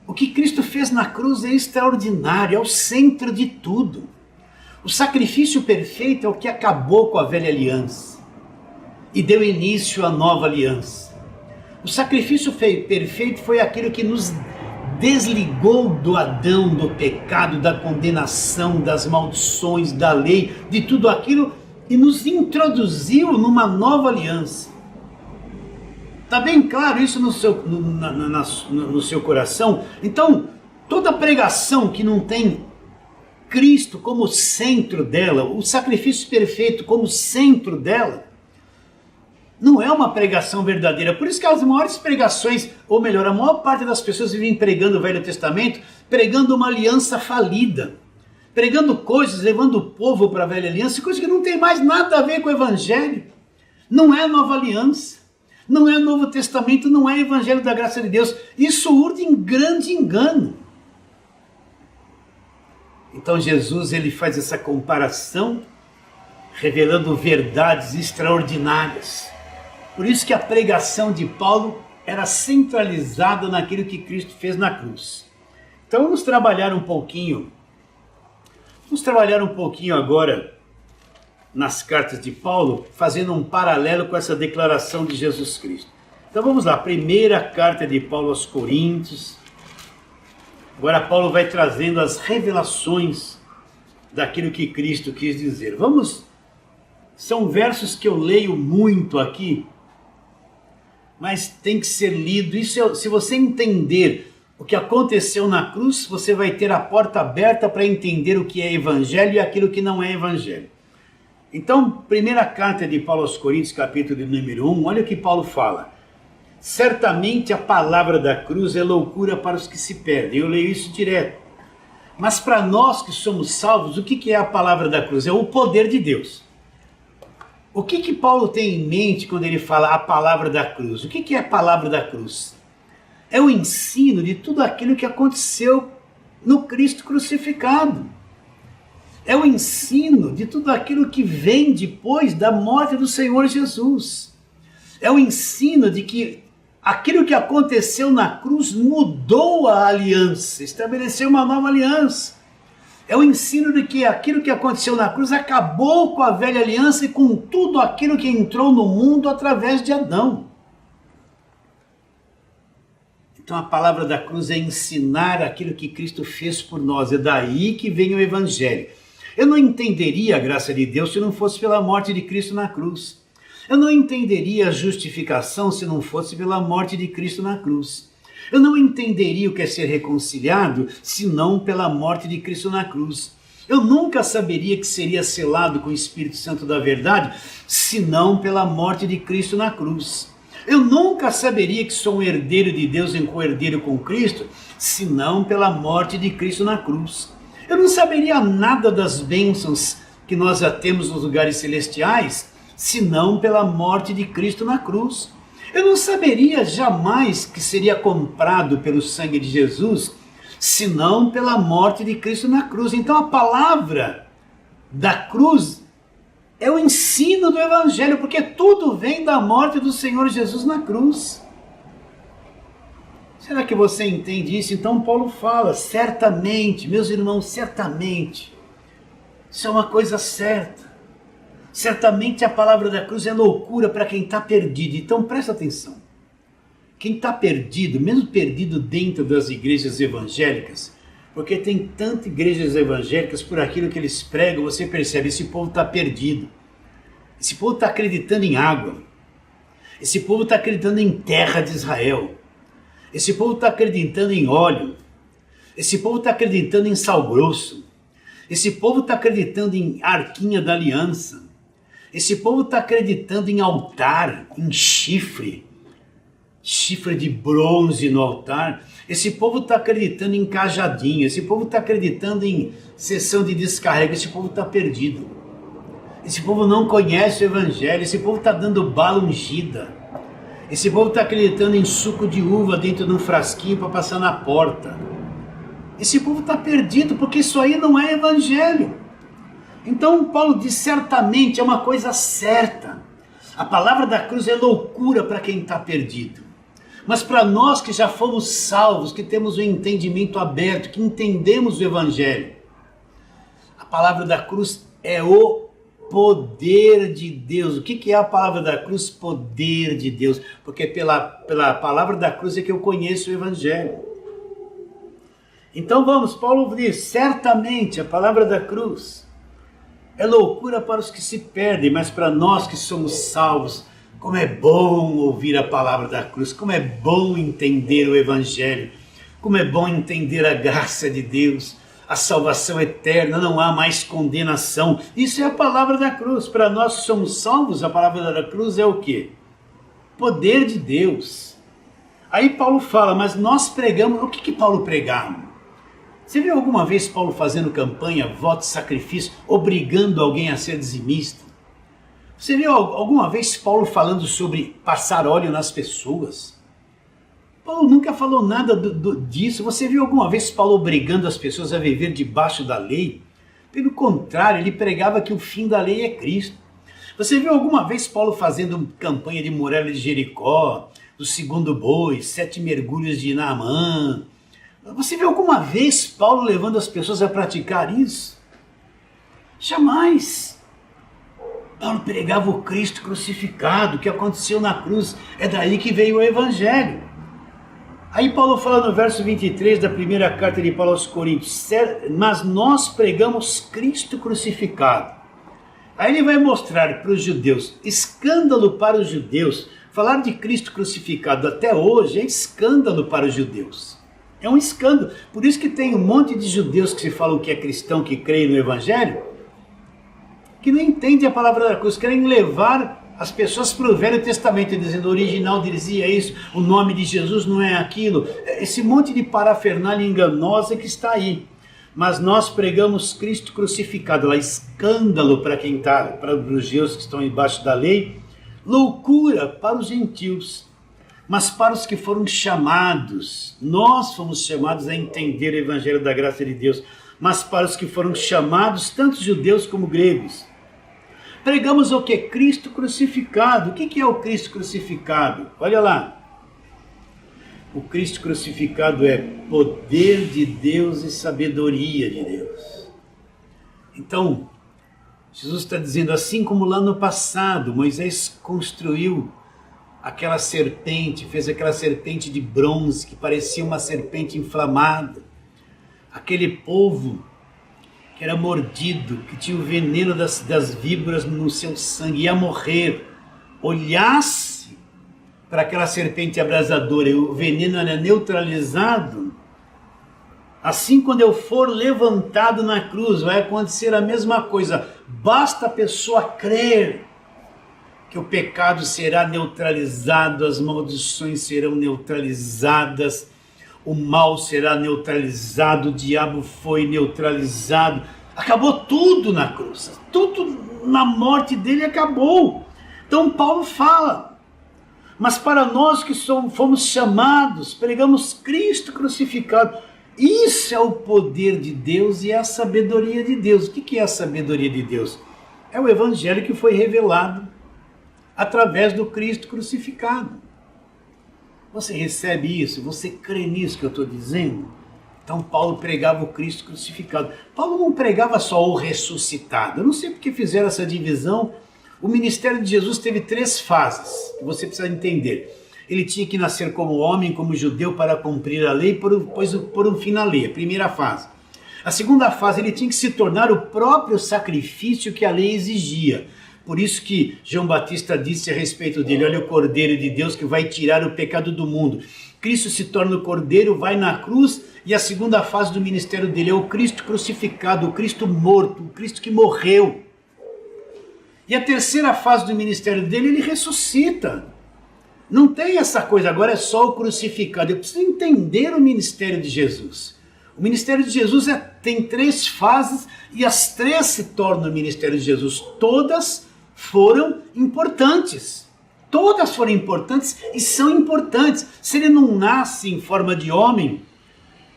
o que Cristo fez na cruz é extraordinário, é o centro de tudo. O sacrifício perfeito é o que acabou com a velha aliança e deu início à nova aliança. O sacrifício perfeito foi aquilo que nos desligou do Adão, do pecado, da condenação, das maldições, da lei, de tudo aquilo, e nos introduziu numa nova aliança. Está bem claro isso no seu coração? Então, toda pregação que não tem Cristo como centro dela, o sacrifício perfeito como centro dela, não é uma pregação verdadeira. Por isso que as maiores pregações, ou melhor, a maior parte das pessoas vivem pregando o Velho Testamento, pregando uma aliança falida, pregando coisas, levando o povo para a velha aliança, coisas que não tem mais nada a ver com o Evangelho. Não é nova aliança, não é Novo Testamento, não é Evangelho da Graça de Deus. Isso urde em grande engano. Então Jesus ele faz essa comparação, revelando verdades extraordinárias. Por isso que a pregação de Paulo era centralizada naquilo que Cristo fez na cruz. Então vamos trabalhar um pouquinho agora nas cartas de Paulo, fazendo um paralelo com essa declaração de Jesus Cristo. Então vamos lá, primeira carta de Paulo aos Coríntios. Agora Paulo vai trazendo as revelações daquilo que Cristo quis dizer. São versos que eu leio muito aqui, mas tem que ser lido. Se você entender o que aconteceu na cruz, você vai ter a porta aberta para entender o que é evangelho e aquilo que não é evangelho. Então, primeira carta de Paulo aos Coríntios, capítulo de número 1, olha o que Paulo fala. Certamente a palavra da cruz é loucura para os que se perdem. Eu leio isso direto. Mas para nós que somos salvos, o que é a palavra da cruz? É o poder de Deus. O que Paulo tem em mente quando ele fala a palavra da cruz? O que é a palavra da cruz? É o ensino de tudo aquilo que aconteceu no Cristo crucificado. É o ensino de tudo aquilo que vem depois da morte do Senhor Jesus. É o ensino de que aquilo que aconteceu na cruz mudou a aliança, estabeleceu uma nova aliança. É o ensino de que aquilo que aconteceu na cruz acabou com a velha aliança e com tudo aquilo que entrou no mundo através de Adão. Então a palavra da cruz é ensinar aquilo que Cristo fez por nós. É daí que vem o Evangelho. Eu não entenderia a graça de Deus se não fosse pela morte de Cristo na cruz. Eu não entenderia a justificação se não fosse pela morte de Cristo na cruz. Eu não entenderia o que é ser reconciliado se não pela morte de Cristo na cruz. Eu nunca saberia que seria selado com o Espírito Santo da verdade se não pela morte de Cristo na cruz. Eu nunca saberia que sou um herdeiro de Deus em co-herdeiro com Cristo se não pela morte de Cristo na cruz. Eu não saberia nada das bênçãos que nós já temos nos lugares celestiais senão pela morte de Cristo na cruz. Eu não saberia jamais que seria comprado pelo sangue de Jesus, senão pela morte de Cristo na cruz. Então a palavra da cruz é o ensino do Evangelho, porque tudo vem da morte do Senhor Jesus na cruz. Será que você entende isso? Então Paulo fala, certamente, meus irmãos, certamente, isso é uma coisa certa. Certamente a palavra da cruz é loucura para quem está perdido. Então presta atenção. Quem está perdido, mesmo perdido dentro das igrejas evangélicas, porque tem tantas igrejas evangélicas, por aquilo que eles pregam, você percebe, esse povo está perdido. Esse povo está acreditando em água. Esse povo está acreditando em terra de Israel. Esse povo está acreditando em óleo. Esse povo está acreditando em sal grosso. Esse povo está acreditando em arquinha da aliança. Esse povo está acreditando em altar, em chifre de bronze no altar. Esse povo está acreditando em cajadinho. Esse povo está acreditando em sessão de descarrega. Esse povo está perdido. Esse povo não conhece o evangelho. Esse povo está dando bala ungida. Esse povo está acreditando em suco de uva dentro de um frasquinho para passar na porta. Esse povo está perdido, porque isso aí não é evangelho. Então Paulo diz, certamente é uma coisa certa. A palavra da cruz é loucura para quem está perdido. Mas para nós que já fomos salvos, que temos o entendimento aberto, que entendemos o evangelho, a palavra da cruz é o poder de Deus. O que é a palavra da cruz? Poder de Deus. Porque pela palavra da cruz é que eu conheço o evangelho. Então vamos, Paulo diz, certamente a palavra da cruz é loucura para os que se perdem, mas para nós que somos salvos, como é bom ouvir a palavra da cruz, como é bom entender o evangelho, como é bom entender a graça de Deus, a salvação eterna, não há mais condenação. Isso é a palavra da cruz. Para nós que somos salvos, a palavra da cruz é o quê? Poder de Deus. Aí Paulo fala, mas nós pregamos, o que Paulo pregava? Você viu alguma vez Paulo fazendo campanha, voto, sacrifício, obrigando alguém a ser dizimista? Você viu alguma vez Paulo falando sobre passar óleo nas pessoas? Paulo nunca falou nada disso. Você viu alguma vez Paulo obrigando as pessoas a viver debaixo da lei? Pelo contrário, ele pregava que o fim da lei é Cristo. Você viu alguma vez Paulo fazendo campanha de muralha de Jericó, do segundo boi, 7 mergulhos de Naamã? Você viu alguma vez Paulo levando as pessoas a praticar isso? Jamais. Paulo pregava o Cristo crucificado, o que aconteceu na cruz, é daí que veio o evangelho. Aí Paulo fala no verso 23 da primeira carta de Paulo aos Coríntios, mas nós pregamos Cristo crucificado. Aí ele vai mostrar para os judeus, escândalo para os judeus, falar de Cristo crucificado até hoje é escândalo para os judeus. É um escândalo. Por isso que tem um monte de judeus que se falam que é cristão, que creem no evangelho, que não entendem a palavra da cruz, querem levar as pessoas para o Velho Testamento, dizendo o original dizia isso, o nome de Jesus não é aquilo. Esse monte de parafernália enganosa que está aí. Mas nós pregamos Cristo crucificado, lá escândalo para quem está, para os judeus que estão embaixo da lei, loucura para os gentios. Mas para os que foram chamados, nós fomos chamados a entender o evangelho da graça de Deus, mas para os que foram chamados, tanto judeus como gregos, pregamos o que? Cristo crucificado. O que é o Cristo crucificado? Olha lá. O Cristo crucificado é poder de Deus e sabedoria de Deus. Então, Jesus está dizendo, assim como lá no passado, Moisés construiu aquela serpente, fez aquela serpente de bronze que parecia uma serpente inflamada. Aquele povo que era mordido, que tinha o veneno das víboras no seu sangue, ia morrer, olhasse para aquela serpente abrasadora e o veneno era neutralizado, assim quando eu for levantado na cruz, vai acontecer a mesma coisa. Basta a pessoa crer que o pecado será neutralizado, as maldições serão neutralizadas, o mal será neutralizado, o diabo foi neutralizado, acabou tudo na cruz, tudo na morte dele acabou. Então Paulo fala, mas para nós que fomos chamados, pregamos Cristo crucificado, isso é o poder de Deus e é a sabedoria de Deus. O que é a sabedoria de Deus? É o evangelho que foi revelado através do Cristo crucificado. Você recebe isso? Você crê nisso que eu estou dizendo? Então Paulo pregava o Cristo crucificado. Paulo não pregava só o ressuscitado. Eu não sei porque fizeram essa divisão. O ministério de Jesus teve 3 fases, que você precisa entender. Ele tinha que nascer como homem, como judeu, para cumprir a lei, depois por um fim na lei, a primeira fase. A segunda fase, ele tinha que se tornar o próprio sacrifício que a lei exigia. Por isso que João Batista disse a respeito dele: olha o Cordeiro de Deus que vai tirar o pecado do mundo. Cristo se torna o Cordeiro, vai na cruz, e a segunda fase do ministério dele é o Cristo crucificado, o Cristo morto, o Cristo que morreu. E a terceira fase do ministério dele, ele ressuscita. Não tem essa coisa, agora é só o crucificado. Eu preciso entender o ministério de Jesus. O ministério de Jesus tem 3 fases e as 3 se tornam o ministério de Jesus. Todas foram importantes. Todas foram importantes e são importantes. Se ele não nasce em forma de homem,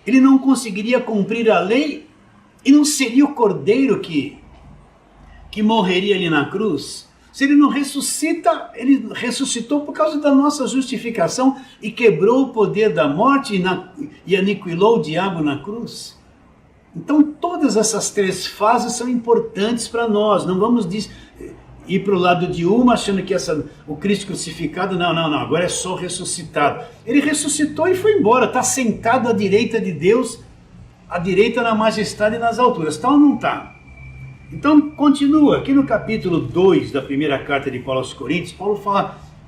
ele não conseguiria cumprir a lei e não seria o Cordeiro que morreria ali na cruz. Se ele não ressuscita, ele ressuscitou por causa da nossa justificação e quebrou o poder da morte e aniquilou o diabo na cruz. Então todas essas 3 fases são importantes para nós. Não vamos ir para o lado de uma achando que o Cristo crucificado, não, agora é só ressuscitado. Ele ressuscitou e foi embora, está sentado à direita de Deus, à direita na majestade e nas alturas. Está ou não está? Então, continua, aqui no capítulo 2 da primeira carta de Paulo aos Coríntios, Paulo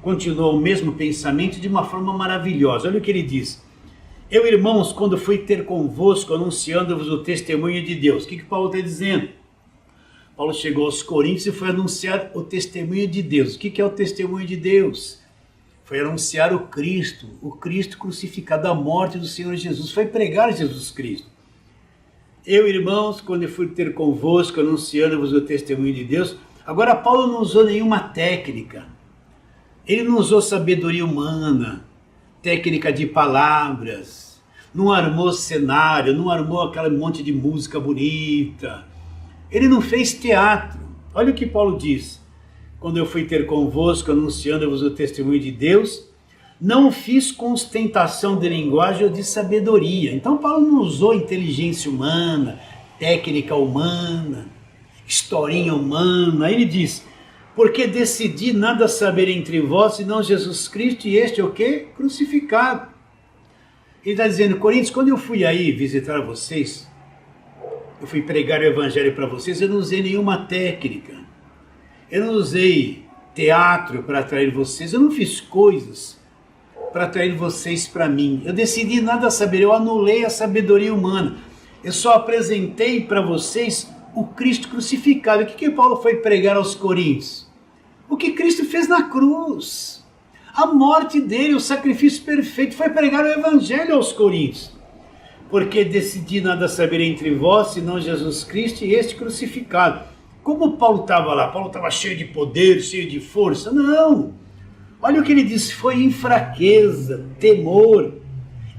continua o mesmo pensamento de uma forma maravilhosa. Olha o que ele diz: eu, irmãos, quando fui ter convosco, anunciando-vos o testemunho de Deus. O que Paulo está dizendo? Paulo chegou aos Coríntios e foi anunciar o testemunho de Deus. O que é o testemunho de Deus? Foi anunciar o Cristo crucificado, a morte do Senhor Jesus, foi pregar Jesus Cristo. Eu, irmãos, quando eu fui ter convosco, anunciando-vos o testemunho de Deus. Agora, Paulo não usou nenhuma técnica. Ele não usou sabedoria humana, técnica de palavras, não armou cenário, não armou aquele monte de música bonita. Ele não fez teatro. Olha o que Paulo diz: quando eu fui ter convosco, anunciando-vos o testemunho de Deus, não fiz com ostentação de linguagem ou de sabedoria. Então Paulo não usou inteligência humana, técnica humana, historinha humana. Aí ele diz: porque decidi nada saber entre vós, senão Jesus Cristo, e este é o quê? Crucificado. Ele está dizendo: Coríntios, quando eu fui aí visitar vocês, eu fui pregar o evangelho para vocês, eu não usei nenhuma técnica, eu não usei teatro para atrair vocês, eu não fiz coisas para atrair vocês para mim. Eu decidi nada saber, eu anulei a sabedoria humana. Eu só apresentei para vocês o Cristo crucificado. O que Paulo foi pregar aos Coríntios? O que Cristo fez na cruz. A morte dele, o sacrifício perfeito. Foi pregar o evangelho aos Coríntios. Porque decidi nada saber entre vós, senão Jesus Cristo e este crucificado. Como Paulo estava lá? Paulo estava cheio de poder, cheio de força? Não! Olha o que ele diz: foi em fraqueza, temor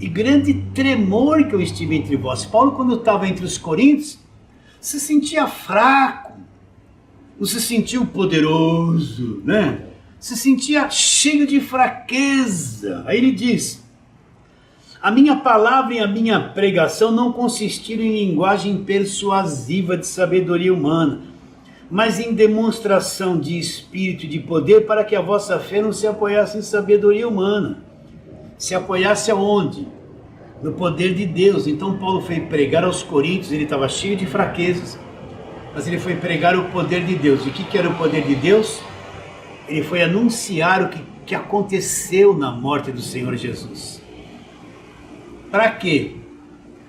e grande tremor que eu estive entre vós. Paulo, quando estava entre os coríntios, se sentia fraco, não se sentia poderoso, né? Se sentia cheio de fraqueza. Aí ele diz: a minha palavra e a minha pregação não consistiram em linguagem persuasiva de sabedoria humana, mas em demonstração de espírito e de poder, para que a vossa fé não se apoiasse em sabedoria humana. Se apoiasse aonde? No poder de Deus. Então Paulo foi pregar aos coríntios, ele estava cheio de fraquezas, mas ele foi pregar o poder de Deus. E o que era o poder de Deus? Ele foi anunciar o que aconteceu na morte do Senhor Jesus. Para quê?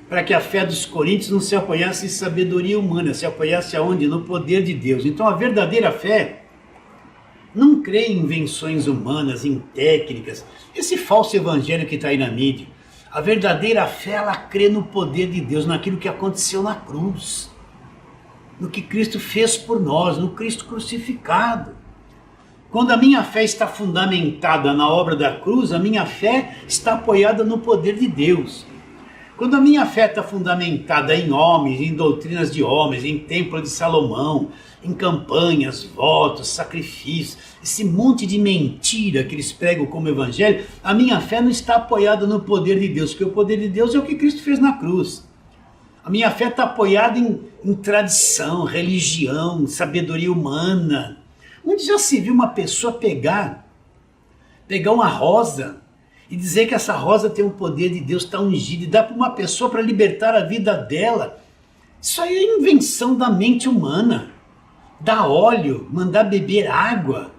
Para que a fé dos coríntios não se apoiasse em sabedoria humana, se apoiasse aonde? No poder de Deus. Então a verdadeira fé não crê em invenções humanas, em técnicas, esse falso evangelho que está aí na mídia. A verdadeira fé, ela crê no poder de Deus, naquilo que aconteceu na cruz, no que Cristo fez por nós, no Cristo crucificado. Quando a minha fé está fundamentada na obra da cruz, a minha fé está apoiada no poder de Deus. Quando a minha fé está fundamentada em homens, em doutrinas de homens, em templo de Salomão, em campanhas, votos, sacrifícios, esse monte de mentira que eles pregam como evangelho, a minha fé não está apoiada no poder de Deus, porque o poder de Deus é o que Cristo fez na cruz. A minha fé está apoiada em tradição, religião, sabedoria humana. Onde já se viu uma pessoa pegar uma rosa e dizer que essa rosa tem o poder de Deus, está ungida, e dá para uma pessoa para libertar a vida dela? Isso aí é invenção da mente humana. Dar óleo, mandar beber água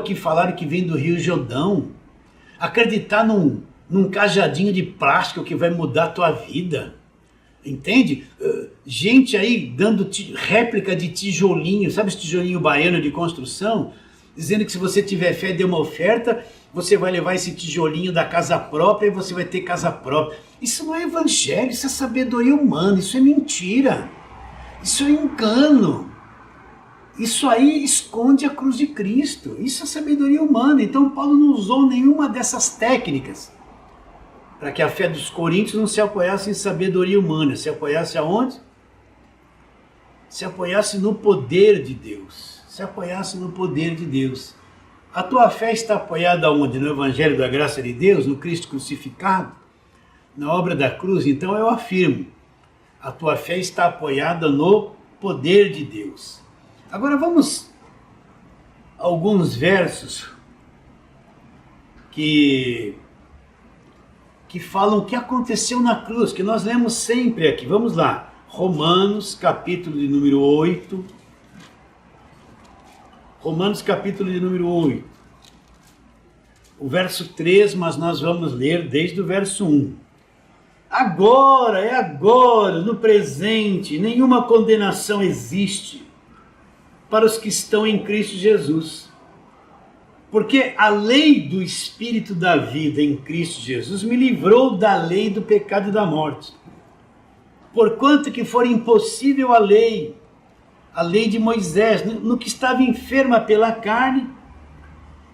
que falaram que vem do Rio Jordão. Acreditar num cajadinho de plástico que vai mudar a tua vida. Entende? Gente aí dando réplica de tijolinho, sabe esse tijolinho baiano de construção? Dizendo que se você tiver fé e der uma oferta, você vai levar esse tijolinho da casa própria e você vai ter casa própria. Isso não é evangelho, isso é sabedoria humana, isso é mentira. Isso é engano. Isso aí esconde a cruz de Cristo. Isso é sabedoria humana. Então Paulo não usou nenhuma dessas técnicas para que a fé dos coríntios não se apoiasse em sabedoria humana. Se apoiasse aonde? Se apoiasse no poder de Deus. Se apoiasse no poder de Deus. A tua fé está apoiada onde? No Evangelho da Graça de Deus? No Cristo crucificado? Na obra da cruz? Então eu afirmo, a tua fé está apoiada no poder de Deus. Agora vamos a alguns versos que falam o que aconteceu na cruz, que nós lemos sempre aqui. Vamos lá. Romanos, capítulo de número 8. Romanos, capítulo de número 8. O verso 3, mas nós vamos ler desde o verso 1. Agora, no presente, nenhuma condenação existe para os que estão em Cristo Jesus. Porque a lei do Espírito da vida em Cristo Jesus me livrou da lei do pecado e da morte. Porquanto que for impossível a lei de Moisés, no que estava enferma pela carne,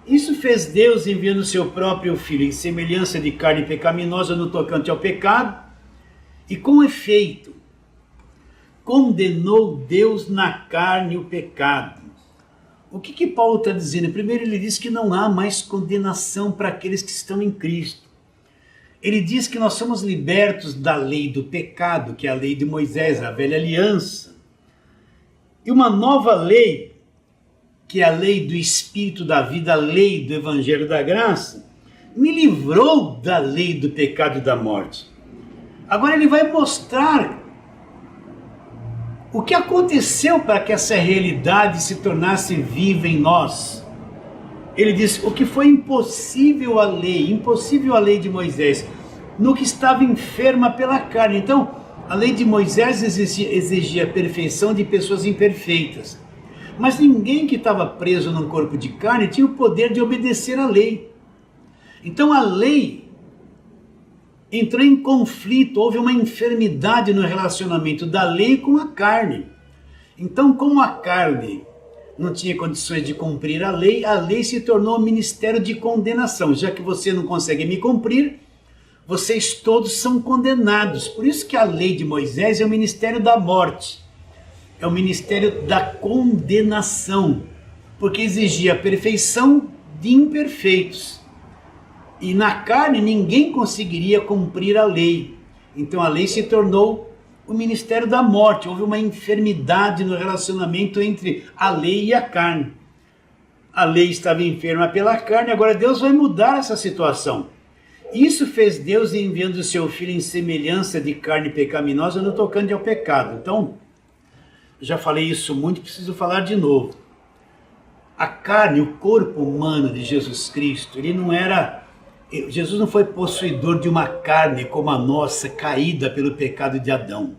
isso fez Deus enviando o seu próprio Filho em semelhança de carne pecaminosa no tocante ao pecado, e com efeito, condenou Deus na carne o pecado. O que Paulo está dizendo? Primeiro ele diz que não há mais condenação para aqueles que estão em Cristo. Ele diz que nós somos libertos da lei do pecado, que é a lei de Moisés, a velha aliança. E uma nova lei, que é a lei do Espírito da vida, a lei do Evangelho da Graça, me livrou da lei do pecado e da morte. Agora ele vai mostrar o que aconteceu para que essa realidade se tornasse viva em nós. Ele diz, o que foi impossível a lei de Moisés, no que estava enferma pela carne. Então, a lei de Moisés exigia a perfeição de pessoas imperfeitas. Mas ninguém que estava preso num corpo de carne tinha o poder de obedecer à lei. Então a lei entrou em conflito, houve uma enfermidade no relacionamento da lei com a carne. Então, como a carne não tinha condições de cumprir a lei se tornou um ministério de condenação. Já que você não consegue me cumprir, vocês todos são condenados. Por isso que a lei de Moisés é o ministério da morte. É o ministério da condenação, porque exigia a perfeição de imperfeitos. E na carne ninguém conseguiria cumprir a lei. Então a lei se tornou o ministério da morte. Houve uma enfermidade no relacionamento entre a lei e a carne. A lei estava enferma pela carne, agora Deus vai mudar essa situação. Isso fez Deus enviando o seu Filho em semelhança de carne pecaminosa no tocante ao pecado. Então, já falei isso muito, preciso falar de novo. A carne, o corpo humano de Jesus Cristo, Jesus não foi possuidor de uma carne como a nossa, caída pelo pecado de Adão.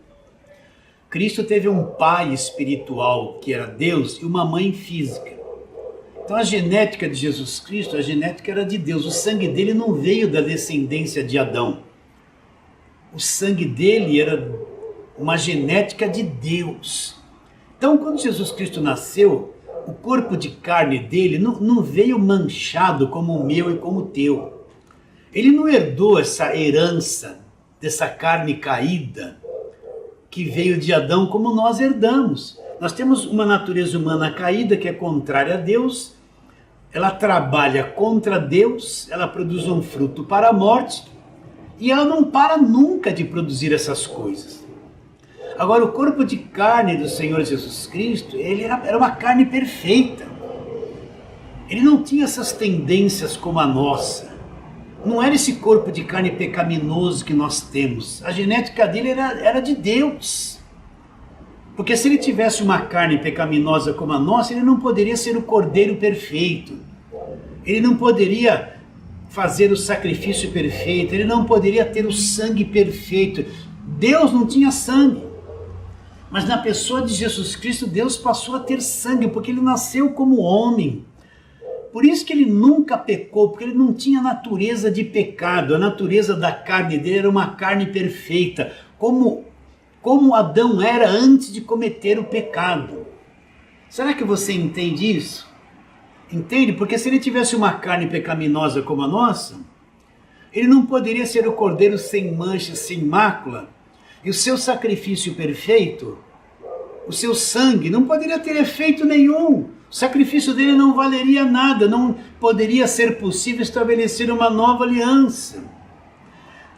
Cristo teve um pai espiritual, que era Deus, e uma mãe física. Então a genética de Jesus Cristo, a genética era de Deus. O sangue dele não veio da descendência de Adão. O sangue dele era uma genética de Deus. Então quando Jesus Cristo nasceu, o corpo de carne dele não veio manchado como o meu e como o teu. Ele não herdou essa herança dessa carne caída que veio de Adão como nós herdamos. Nós temos uma natureza humana caída que é contrária a Deus, ela trabalha contra Deus, ela produz um fruto para a morte e ela não para nunca de produzir essas coisas. Agora, o corpo de carne do Senhor Jesus Cristo, ele era uma carne perfeita. Ele não tinha essas tendências como a nossa. Não era esse corpo de carne pecaminoso que nós temos. A genética dele era de Deus. Porque se ele tivesse uma carne pecaminosa como a nossa, ele não poderia ser o cordeiro perfeito. Ele não poderia fazer o sacrifício perfeito. Ele não poderia ter o sangue perfeito. Deus não tinha sangue. Mas na pessoa de Jesus Cristo, Deus passou a ter sangue, porque ele nasceu como homem. Por isso que ele nunca pecou, porque ele não tinha natureza de pecado. A natureza da carne dele era uma carne perfeita, como Adão era antes de cometer o pecado. Será que você entende isso? Entende? Porque se ele tivesse uma carne pecaminosa como a nossa, ele não poderia ser o cordeiro sem mancha, sem mácula, e o seu sacrifício perfeito, o seu sangue, não poderia ter efeito nenhum. O sacrifício dele não valeria nada, não poderia ser possível estabelecer uma nova aliança.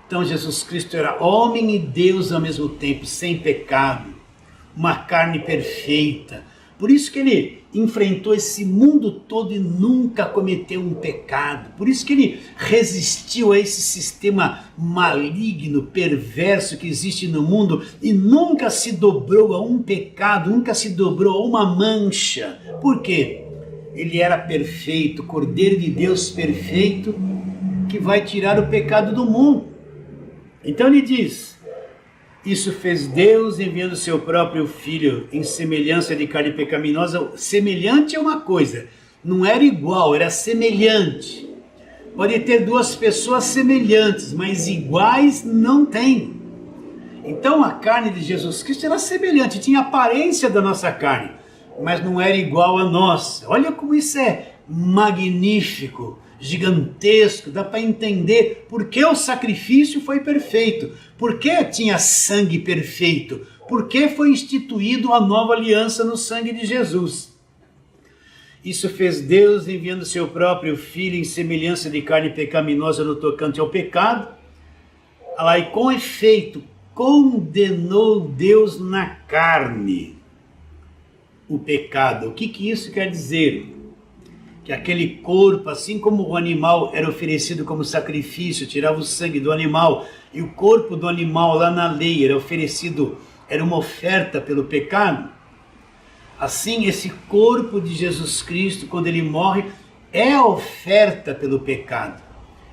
Então Jesus Cristo era homem e Deus ao mesmo tempo, sem pecado, uma carne perfeita. Por isso que ele enfrentou esse mundo todo e nunca cometeu um pecado. Por isso que ele resistiu a esse sistema maligno, perverso que existe no mundo e nunca se dobrou a um pecado, nunca se dobrou a uma mancha. Por quê? Ele era perfeito, Cordeiro de Deus perfeito, que vai tirar o pecado do mundo. Então ele diz: isso fez Deus enviando seu próprio Filho em semelhança de carne pecaminosa. Semelhante é uma coisa, não era igual, era semelhante. Pode ter duas pessoas semelhantes, mas iguais não tem. Então a carne de Jesus Cristo era semelhante, tinha a aparência da nossa carne, mas não era igual à nossa. Olha como isso é magnífico, gigantesco, dá para entender por que o sacrifício foi perfeito, por que tinha sangue perfeito, por que foi instituído a nova aliança no sangue de Jesus. Isso fez Deus enviando seu próprio Filho em semelhança de carne pecaminosa no tocante ao pecado, e com efeito condenou Deus na carne o pecado. O que isso quer dizer? Que aquele corpo, assim como o animal era oferecido como sacrifício, tirava o sangue do animal, e o corpo do animal lá na lei era oferecido, era uma oferta pelo pecado, assim esse corpo de Jesus Cristo, quando ele morre, é a oferta pelo pecado.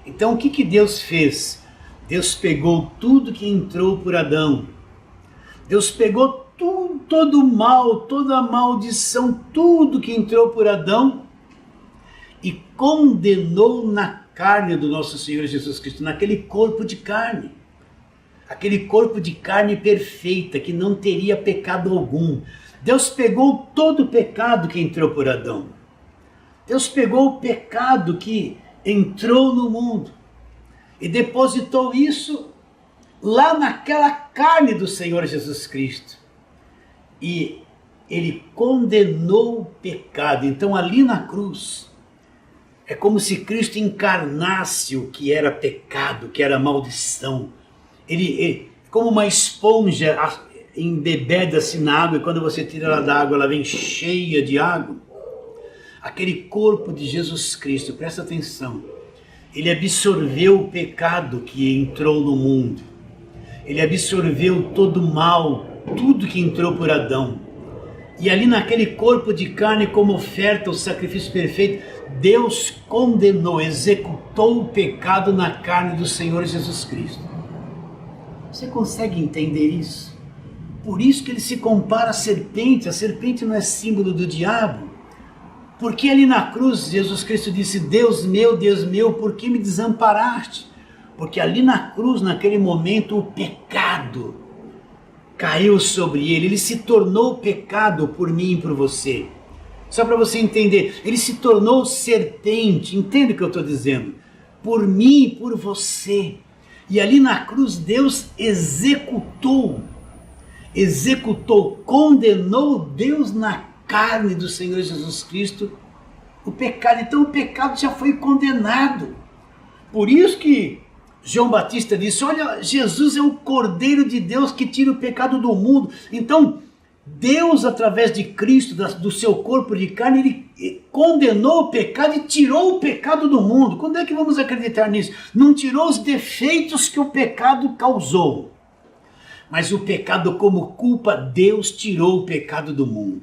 Então o que Deus fez? Deus pegou tudo que entrou por Adão, Deus pegou todo o mal, toda a maldição, tudo que entrou por Adão, e condenou na carne do nosso Senhor Jesus Cristo, naquele corpo de carne. Aquele corpo de carne perfeita, que não teria pecado algum. Deus pegou todo o pecado que entrou por Adão. Deus pegou o pecado que entrou no mundo e depositou isso lá naquela carne do Senhor Jesus Cristo. E ele condenou o pecado. Então ali na cruz, é como se Cristo encarnasse o que era pecado, que era maldição. Ele como uma esponja, embebeda-se na água, e quando você tira ela da água, ela vem cheia de água. Aquele corpo de Jesus Cristo, presta atenção, ele absorveu o pecado que entrou no mundo. Ele absorveu todo o mal, tudo que entrou por Adão. E ali naquele corpo de carne, como oferta, o sacrifício perfeito, Deus condenou, executou o pecado na carne do Senhor Jesus Cristo. Você consegue entender isso? Por isso que ele se compara à serpente. A serpente não é símbolo do diabo. Porque ali na cruz, Jesus Cristo disse: Deus meu, por que me desamparaste? Porque ali na cruz, naquele momento, o pecado caiu sobre ele. Ele se tornou pecado por mim e por você. Só para você entender, ele se tornou serpente, entende o que eu estou dizendo? Por mim e por você. E ali na cruz Deus executou. executou, condenou Deus na carne do Senhor Jesus Cristo o pecado. Então o pecado já foi condenado. Por isso que João Batista disse, olha, Jesus é o Cordeiro de Deus que tira o pecado do mundo. Então Deus, através de Cristo, do seu corpo de carne, ele condenou o pecado e tirou o pecado do mundo. Quando é que vamos acreditar nisso? Não tirou os defeitos que o pecado causou, mas o pecado como culpa, Deus tirou o pecado do mundo.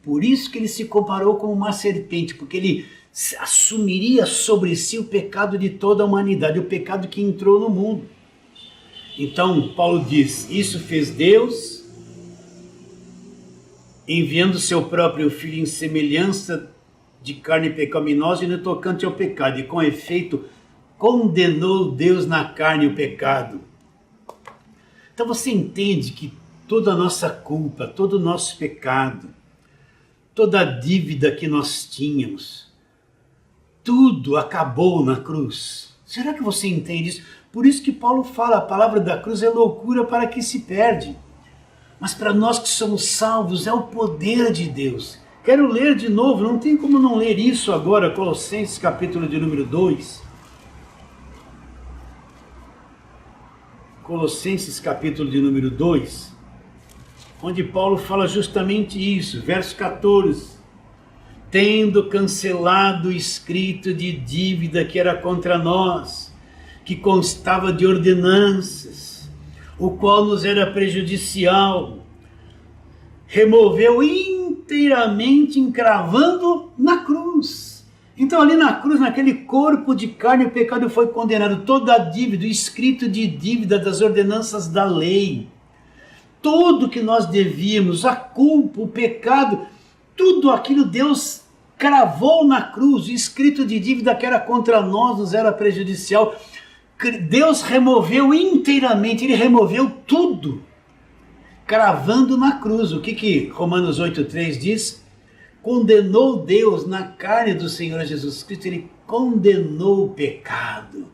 Por isso que ele se comparou com uma serpente, porque ele assumiria sobre si o pecado de toda a humanidade, o pecado que entrou no mundo. Então Paulo diz, isso fez Deus, enviando seu próprio Filho em semelhança de carne pecaminosa e no tocante ao pecado, e com efeito condenou Deus na carne o pecado. Então você entende que toda a nossa culpa, todo o nosso pecado, toda a dívida que nós tínhamos, tudo acabou na cruz. Será que você entende isso? Por isso que Paulo fala, a palavra da cruz é loucura para quem se perde. Mas para nós que somos salvos, é o poder de Deus. Quero ler de novo, não tem como não ler isso agora, Colossenses capítulo de número 2. Colossenses capítulo de número 2, onde Paulo fala justamente isso, verso 14. Tendo cancelado o escrito de dívida que era contra nós, que constava de ordenanças, o qual nos era prejudicial, removeu inteiramente, encravando na cruz. Então ali na cruz, naquele corpo de carne, o pecado foi condenado, toda a dívida, o escrito de dívida das ordenanças da lei, tudo que nós devíamos, a culpa, o pecado, tudo aquilo Deus cravou na cruz, o escrito de dívida que era contra nós, nos era prejudicial, Deus removeu inteiramente, ele removeu tudo, cravando na cruz. O que Romanos 8,3 diz? Condenou Deus na carne do Senhor Jesus Cristo, ele condenou o pecado.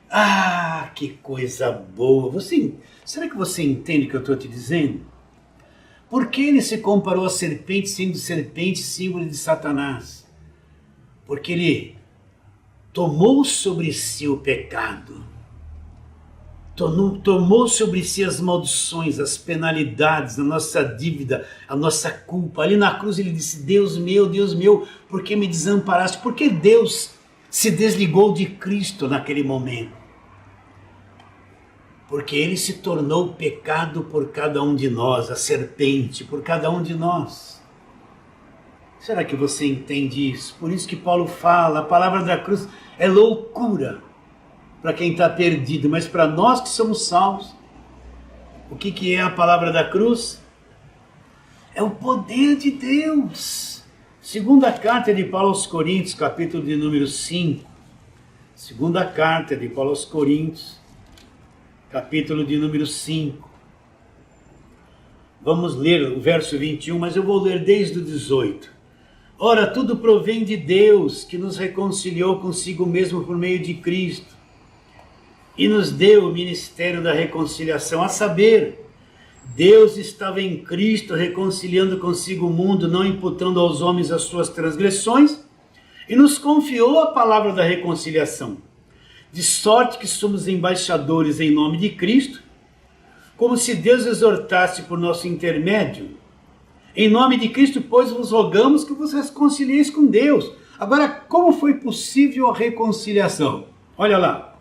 Ah, que coisa boa! Será que você entende o que eu estou te dizendo? Por que ele se comparou a serpente, sendo serpente símbolo de Satanás? Porque ele tomou sobre si o pecado, tomou sobre si as maldições, as penalidades, a nossa dívida, a nossa culpa. Ali na cruz ele disse, Deus meu, por que me desamparaste? Porque Deus se desligou de Cristo naquele momento. Porque ele se tornou pecado por cada um de nós, a serpente, por cada um de nós. Será que você entende isso? Por isso que Paulo fala, a palavra da cruz é loucura para quem está perdido, mas para nós que somos salvos, o que é a palavra da cruz? É o poder de Deus. Segunda carta de Paulo aos Coríntios, capítulo de número 5. Segunda carta de Paulo aos Coríntios, capítulo de número 5. Vamos ler o verso 21, mas eu vou ler desde o 18. Ora, tudo provém de Deus, que nos reconciliou consigo mesmo por meio de Cristo, e nos deu o ministério da reconciliação, a saber, Deus estava em Cristo reconciliando consigo o mundo, não imputando aos homens as suas transgressões, e nos confiou a palavra da reconciliação, de sorte que somos embaixadores em nome de Cristo, como se Deus exortasse por nosso intermédio. Em nome de Cristo, pois, vos rogamos que vos reconcilieis com Deus. Agora, como foi possível a reconciliação? Olha lá.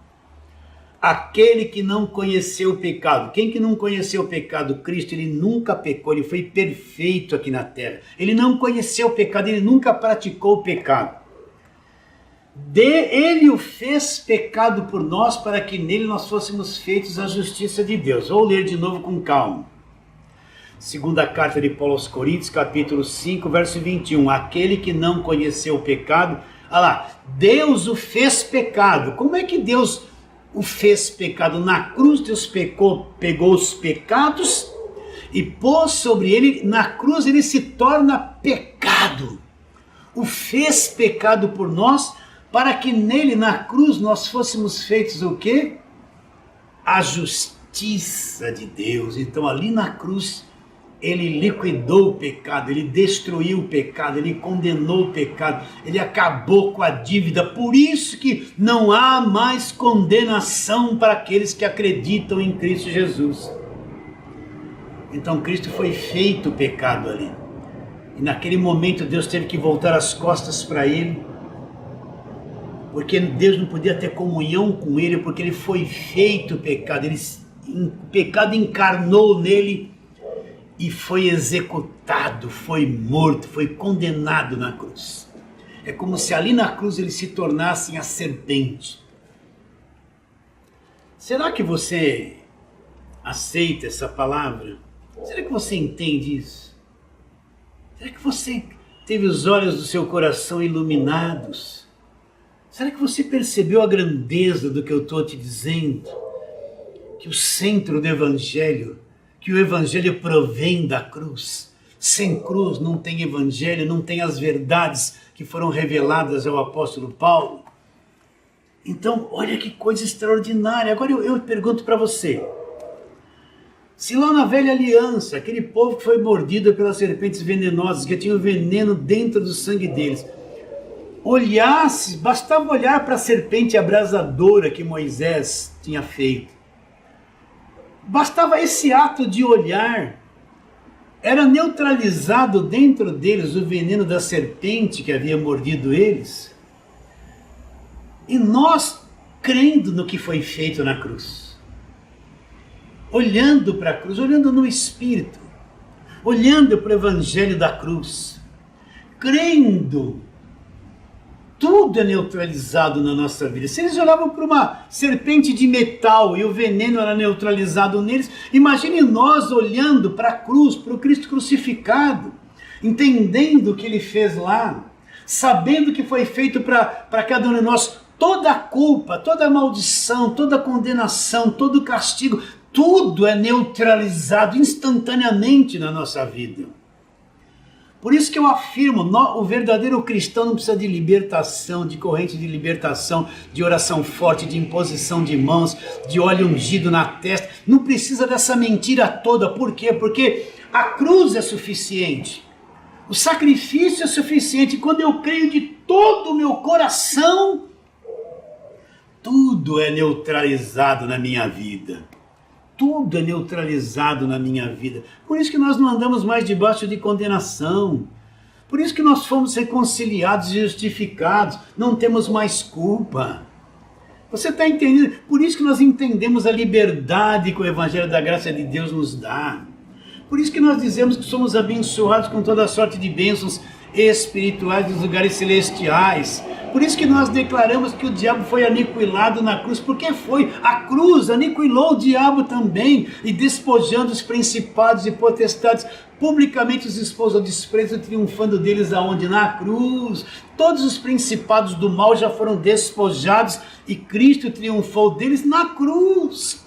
Aquele que não conheceu o pecado. Quem que não conheceu o pecado? Cristo, ele nunca pecou, ele foi perfeito aqui na terra. Ele não conheceu o pecado, ele nunca praticou o pecado. Ele o fez pecado por nós, para que nele nós fôssemos feitos a justiça de Deus. Vou ler de novo com calma. Segunda carta de Paulo aos Coríntios, capítulo 5, verso 21. Aquele que não conheceu o pecado, olha lá, Deus o fez pecado. Como é que Deus o fez pecado? Na cruz Deus pegou os pecados e pôs sobre ele, na cruz ele se torna pecado. O fez pecado por nós, para que nele, na cruz, nós fôssemos feitos o quê? A justiça. justiça de Deus. Então ali na cruz ele liquidou o pecado, ele destruiu o pecado, ele condenou o pecado, ele acabou com a dívida. Por isso que não há mais condenação para aqueles que acreditam em Cristo Jesus. Então Cristo foi feito pecado ali. E naquele momento Deus teve que voltar as costas para ele, porque Deus não podia ter comunhão com ele, porque ele foi feito pecado. O pecado encarnou nele e foi executado, foi morto, foi condenado na cruz. É como se ali na cruz ele se tornasse a serpente. Será que você aceita essa palavra? Será que você entende isso? Será que você teve os olhos do seu coração iluminados? Será que você percebeu a grandeza do que eu estou te dizendo? Que o centro do Evangelho, que o Evangelho provém da cruz. Sem cruz não tem Evangelho, não tem as verdades que foram reveladas ao apóstolo Paulo. Então, olha que coisa extraordinária. Agora eu pergunto para você. Se lá na velha aliança, aquele povo que foi mordido pelas serpentes venenosas, que tinha o veneno dentro do sangue deles, olhasse, bastava olhar para a serpente abrasadora que Moisés tinha feito. Bastava esse ato de olhar, era neutralizado dentro deles o veneno da serpente que havia mordido eles. E nós, crendo no que foi feito na cruz, olhando para a cruz, olhando no Espírito, olhando para o Evangelho da cruz, crendo, tudo é neutralizado na nossa vida. Se eles olhavam para uma serpente de metal e o veneno era neutralizado neles, imagine nós olhando para a cruz, para o Cristo crucificado, entendendo o que ele fez lá, sabendo que foi feito para cada um de nós, toda a culpa, toda a maldição, toda a condenação, todo o castigo, tudo é neutralizado instantaneamente na nossa vida. Por isso que eu afirmo, o verdadeiro cristão não precisa de libertação, de corrente de libertação, de oração forte, de imposição de mãos, de óleo ungido na testa. Não precisa dessa mentira toda. Por quê? Porque a cruz é suficiente. O sacrifício é suficiente. Quando eu creio de todo o meu coração, tudo é neutralizado na minha vida. Tudo é neutralizado na minha vida. Por isso que nós não andamos mais debaixo de condenação. Por isso que nós fomos reconciliados e justificados. Não temos mais culpa. Você está entendendo? Por isso que nós entendemos a liberdade que o Evangelho da Graça de Deus nos dá. Por isso que nós dizemos que somos abençoados com toda sorte de bênçãos espirituais dos lugares celestiais. Por isso que nós declaramos que o diabo foi aniquilado na cruz, porque foi. A cruz aniquilou o diabo também, e despojando os principados e potestades, publicamente os expôs ao desprezo, triunfando deles aonde? Na cruz. Todos os principados do mal já foram despojados, e Cristo triunfou deles na cruz.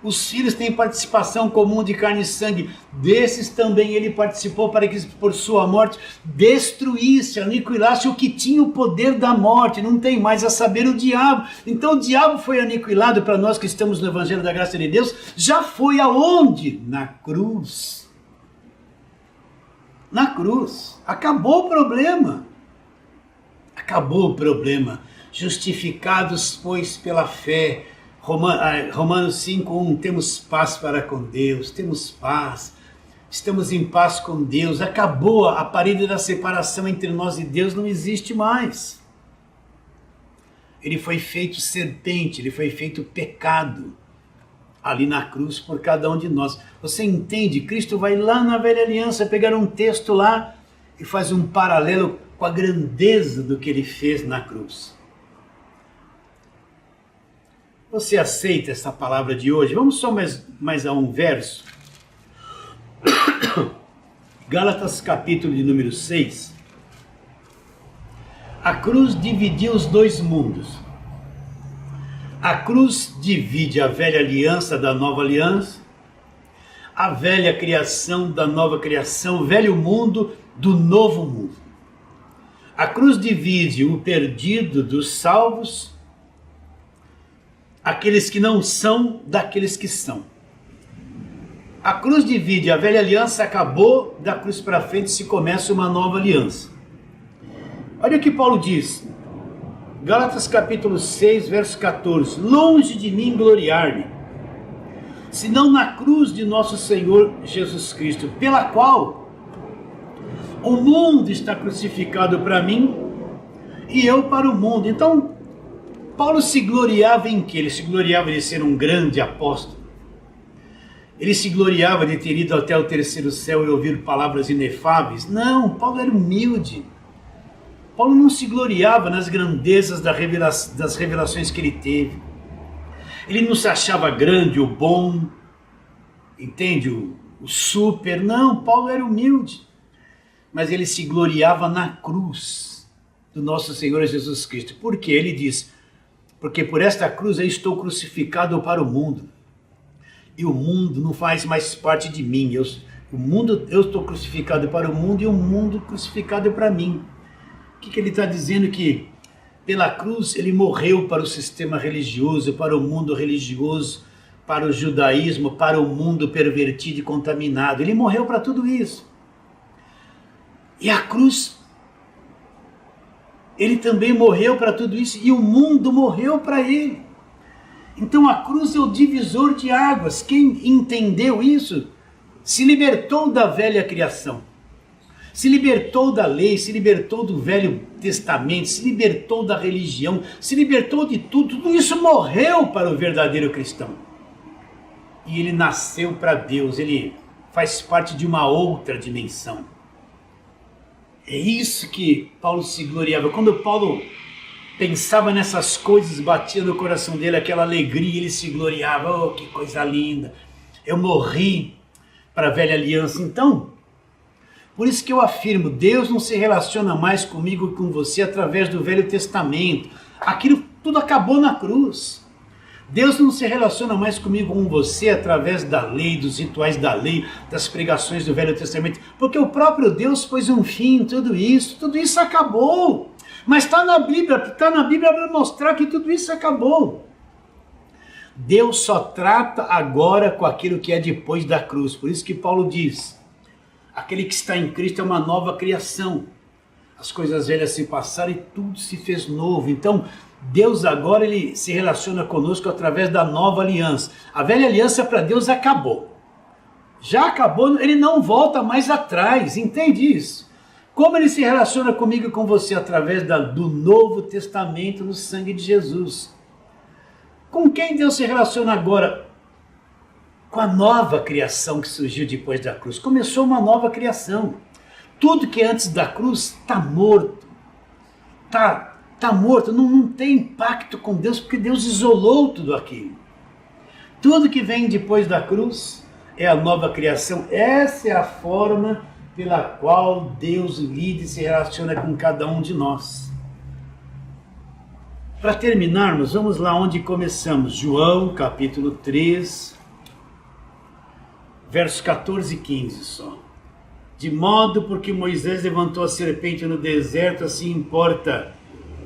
Os filhos têm participação comum de carne e sangue, desses também ele participou, para que por sua morte destruísse, aniquilasse o que tinha o poder da morte, não tem mais, a saber, o diabo. Então o diabo foi aniquilado. Para nós que estamos no Evangelho da Graça de Deus, já foi aonde? Na cruz. Na cruz. Acabou o problema. Acabou o problema. Justificados, pois, pela fé. Romanos 5:1, temos paz para com Deus, temos paz, estamos em paz com Deus, acabou a parede da separação entre nós e Deus, não existe mais. Ele foi feito serpente, ele foi feito pecado, ali na cruz por cada um de nós. Você entende? Cristo vai lá na velha aliança pegar um texto lá e faz um paralelo com a grandeza do que ele fez na cruz. Você aceita essa palavra de hoje? Vamos só mais a um verso. Gálatas capítulo de número 6. A cruz dividiu os dois mundos. A cruz divide a velha aliança da nova aliança, a velha criação da nova criação, o velho mundo do novo mundo. A cruz divide o perdido dos salvos, aqueles que não são daqueles que são. A cruz divide, a velha aliança acabou, da cruz para frente se começa uma nova aliança. Olha o que Paulo diz, Gálatas capítulo 6, verso 14, longe de mim gloriar-me, senão na cruz de nosso Senhor Jesus Cristo, pela qual o mundo está crucificado para mim e eu para o mundo. Então, Paulo se gloriava em quê? Ele se gloriava de ser um grande apóstolo. Ele se gloriava de ter ido até o terceiro céu e ouvir palavras inefáveis? Não, Paulo era humilde. Paulo não se gloriava nas grandezas das revelações que ele teve. Ele não se achava grande, o bom, entende? O super. Não, Paulo era humilde. Mas ele se gloriava na cruz do nosso Senhor Jesus Cristo. Por quê? Ele diz, porque por esta cruz eu estou crucificado para o mundo. E o mundo não faz mais parte de mim. Eu estou crucificado para o mundo e o mundo crucificado para mim. O que ele está dizendo? Que pela cruz ele morreu para o sistema religioso, para o mundo religioso, para o judaísmo, para o mundo pervertido e contaminado. Ele morreu para tudo isso. E a cruz, ele também morreu para tudo isso e o mundo morreu para ele. Então a cruz é o divisor de águas. Quem entendeu isso se libertou da velha criação, se libertou da lei, se libertou do Velho Testamento, se libertou da religião, se libertou de tudo. Tudo isso morreu para o verdadeiro cristão. E ele nasceu para Deus, ele faz parte de uma outra dimensão. É isso que Paulo se gloriava. Quando Paulo pensava nessas coisas, batia no coração dele aquela alegria, ele se gloriava. Oh, que coisa linda, eu morri para a velha aliança. Então, por isso que eu afirmo, Deus não se relaciona mais comigo e com você através do Velho Testamento. Aquilo tudo acabou na cruz. Deus não se relaciona mais comigo com você através da lei, dos rituais da lei, das pregações do Velho Testamento, porque o próprio Deus pôs um fim em tudo isso acabou. Mas está na Bíblia para mostrar que tudo isso acabou. Deus só trata agora com aquilo que é depois da cruz. Por isso que Paulo diz, aquele que está em Cristo é uma nova criação. As coisas velhas se passaram e tudo se fez novo. Então, Deus agora ele se relaciona conosco através da nova aliança. A velha aliança para Deus acabou. Já acabou, ele não volta mais atrás, entende isso? Como ele se relaciona comigo e com você através do Novo Testamento, no sangue de Jesus. Com quem Deus se relaciona agora? Com a nova criação que surgiu depois da cruz. Começou uma nova criação. Tudo que é antes da cruz está morto. Está morto, não tem impacto com Deus, porque Deus isolou tudo aquilo. Tudo que vem depois da cruz é a nova criação. Essa é a forma pela qual Deus lida e se relaciona com cada um de nós. Para terminarmos, vamos lá onde começamos. João, capítulo 3, versos 14 e 15 só. De modo porque Moisés levantou a serpente no deserto, assim importa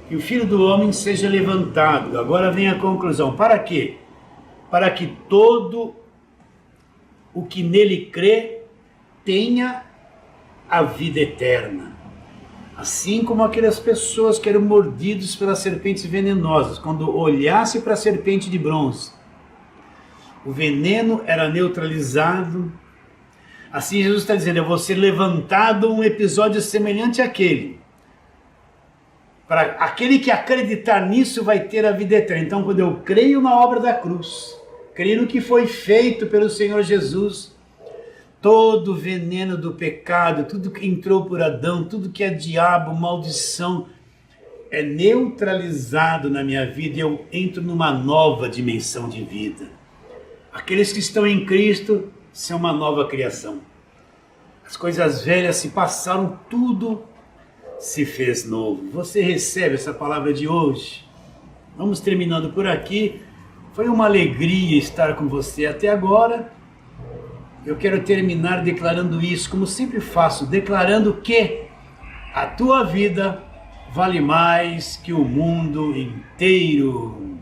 que o Filho do Homem seja levantado. Agora vem a conclusão. Para quê? Para que todo o que nele crê tenha a vida eterna. Assim como aquelas pessoas que eram mordidas pelas serpentes venenosas, quando olhasse para a serpente de bronze, o veneno era neutralizado. Assim Jesus está dizendo, eu vou ser levantado um episódio semelhante àquele. Para aquele que acreditar nisso vai ter a vida eterna. Então, quando eu creio na obra da cruz, creio no que foi feito pelo Senhor Jesus, todo o veneno do pecado, tudo que entrou por Adão, tudo que é diabo, maldição, é neutralizado na minha vida e eu entro numa nova dimensão de vida. Aqueles que estão em Cristo são uma nova criação. As coisas velhas se passaram, tudo se fez novo. Você recebe essa palavra de hoje? Vamos terminando por aqui. Foi uma alegria estar com você até agora. Eu quero terminar declarando isso, como sempre faço, declarando que a tua vida vale mais que o mundo inteiro.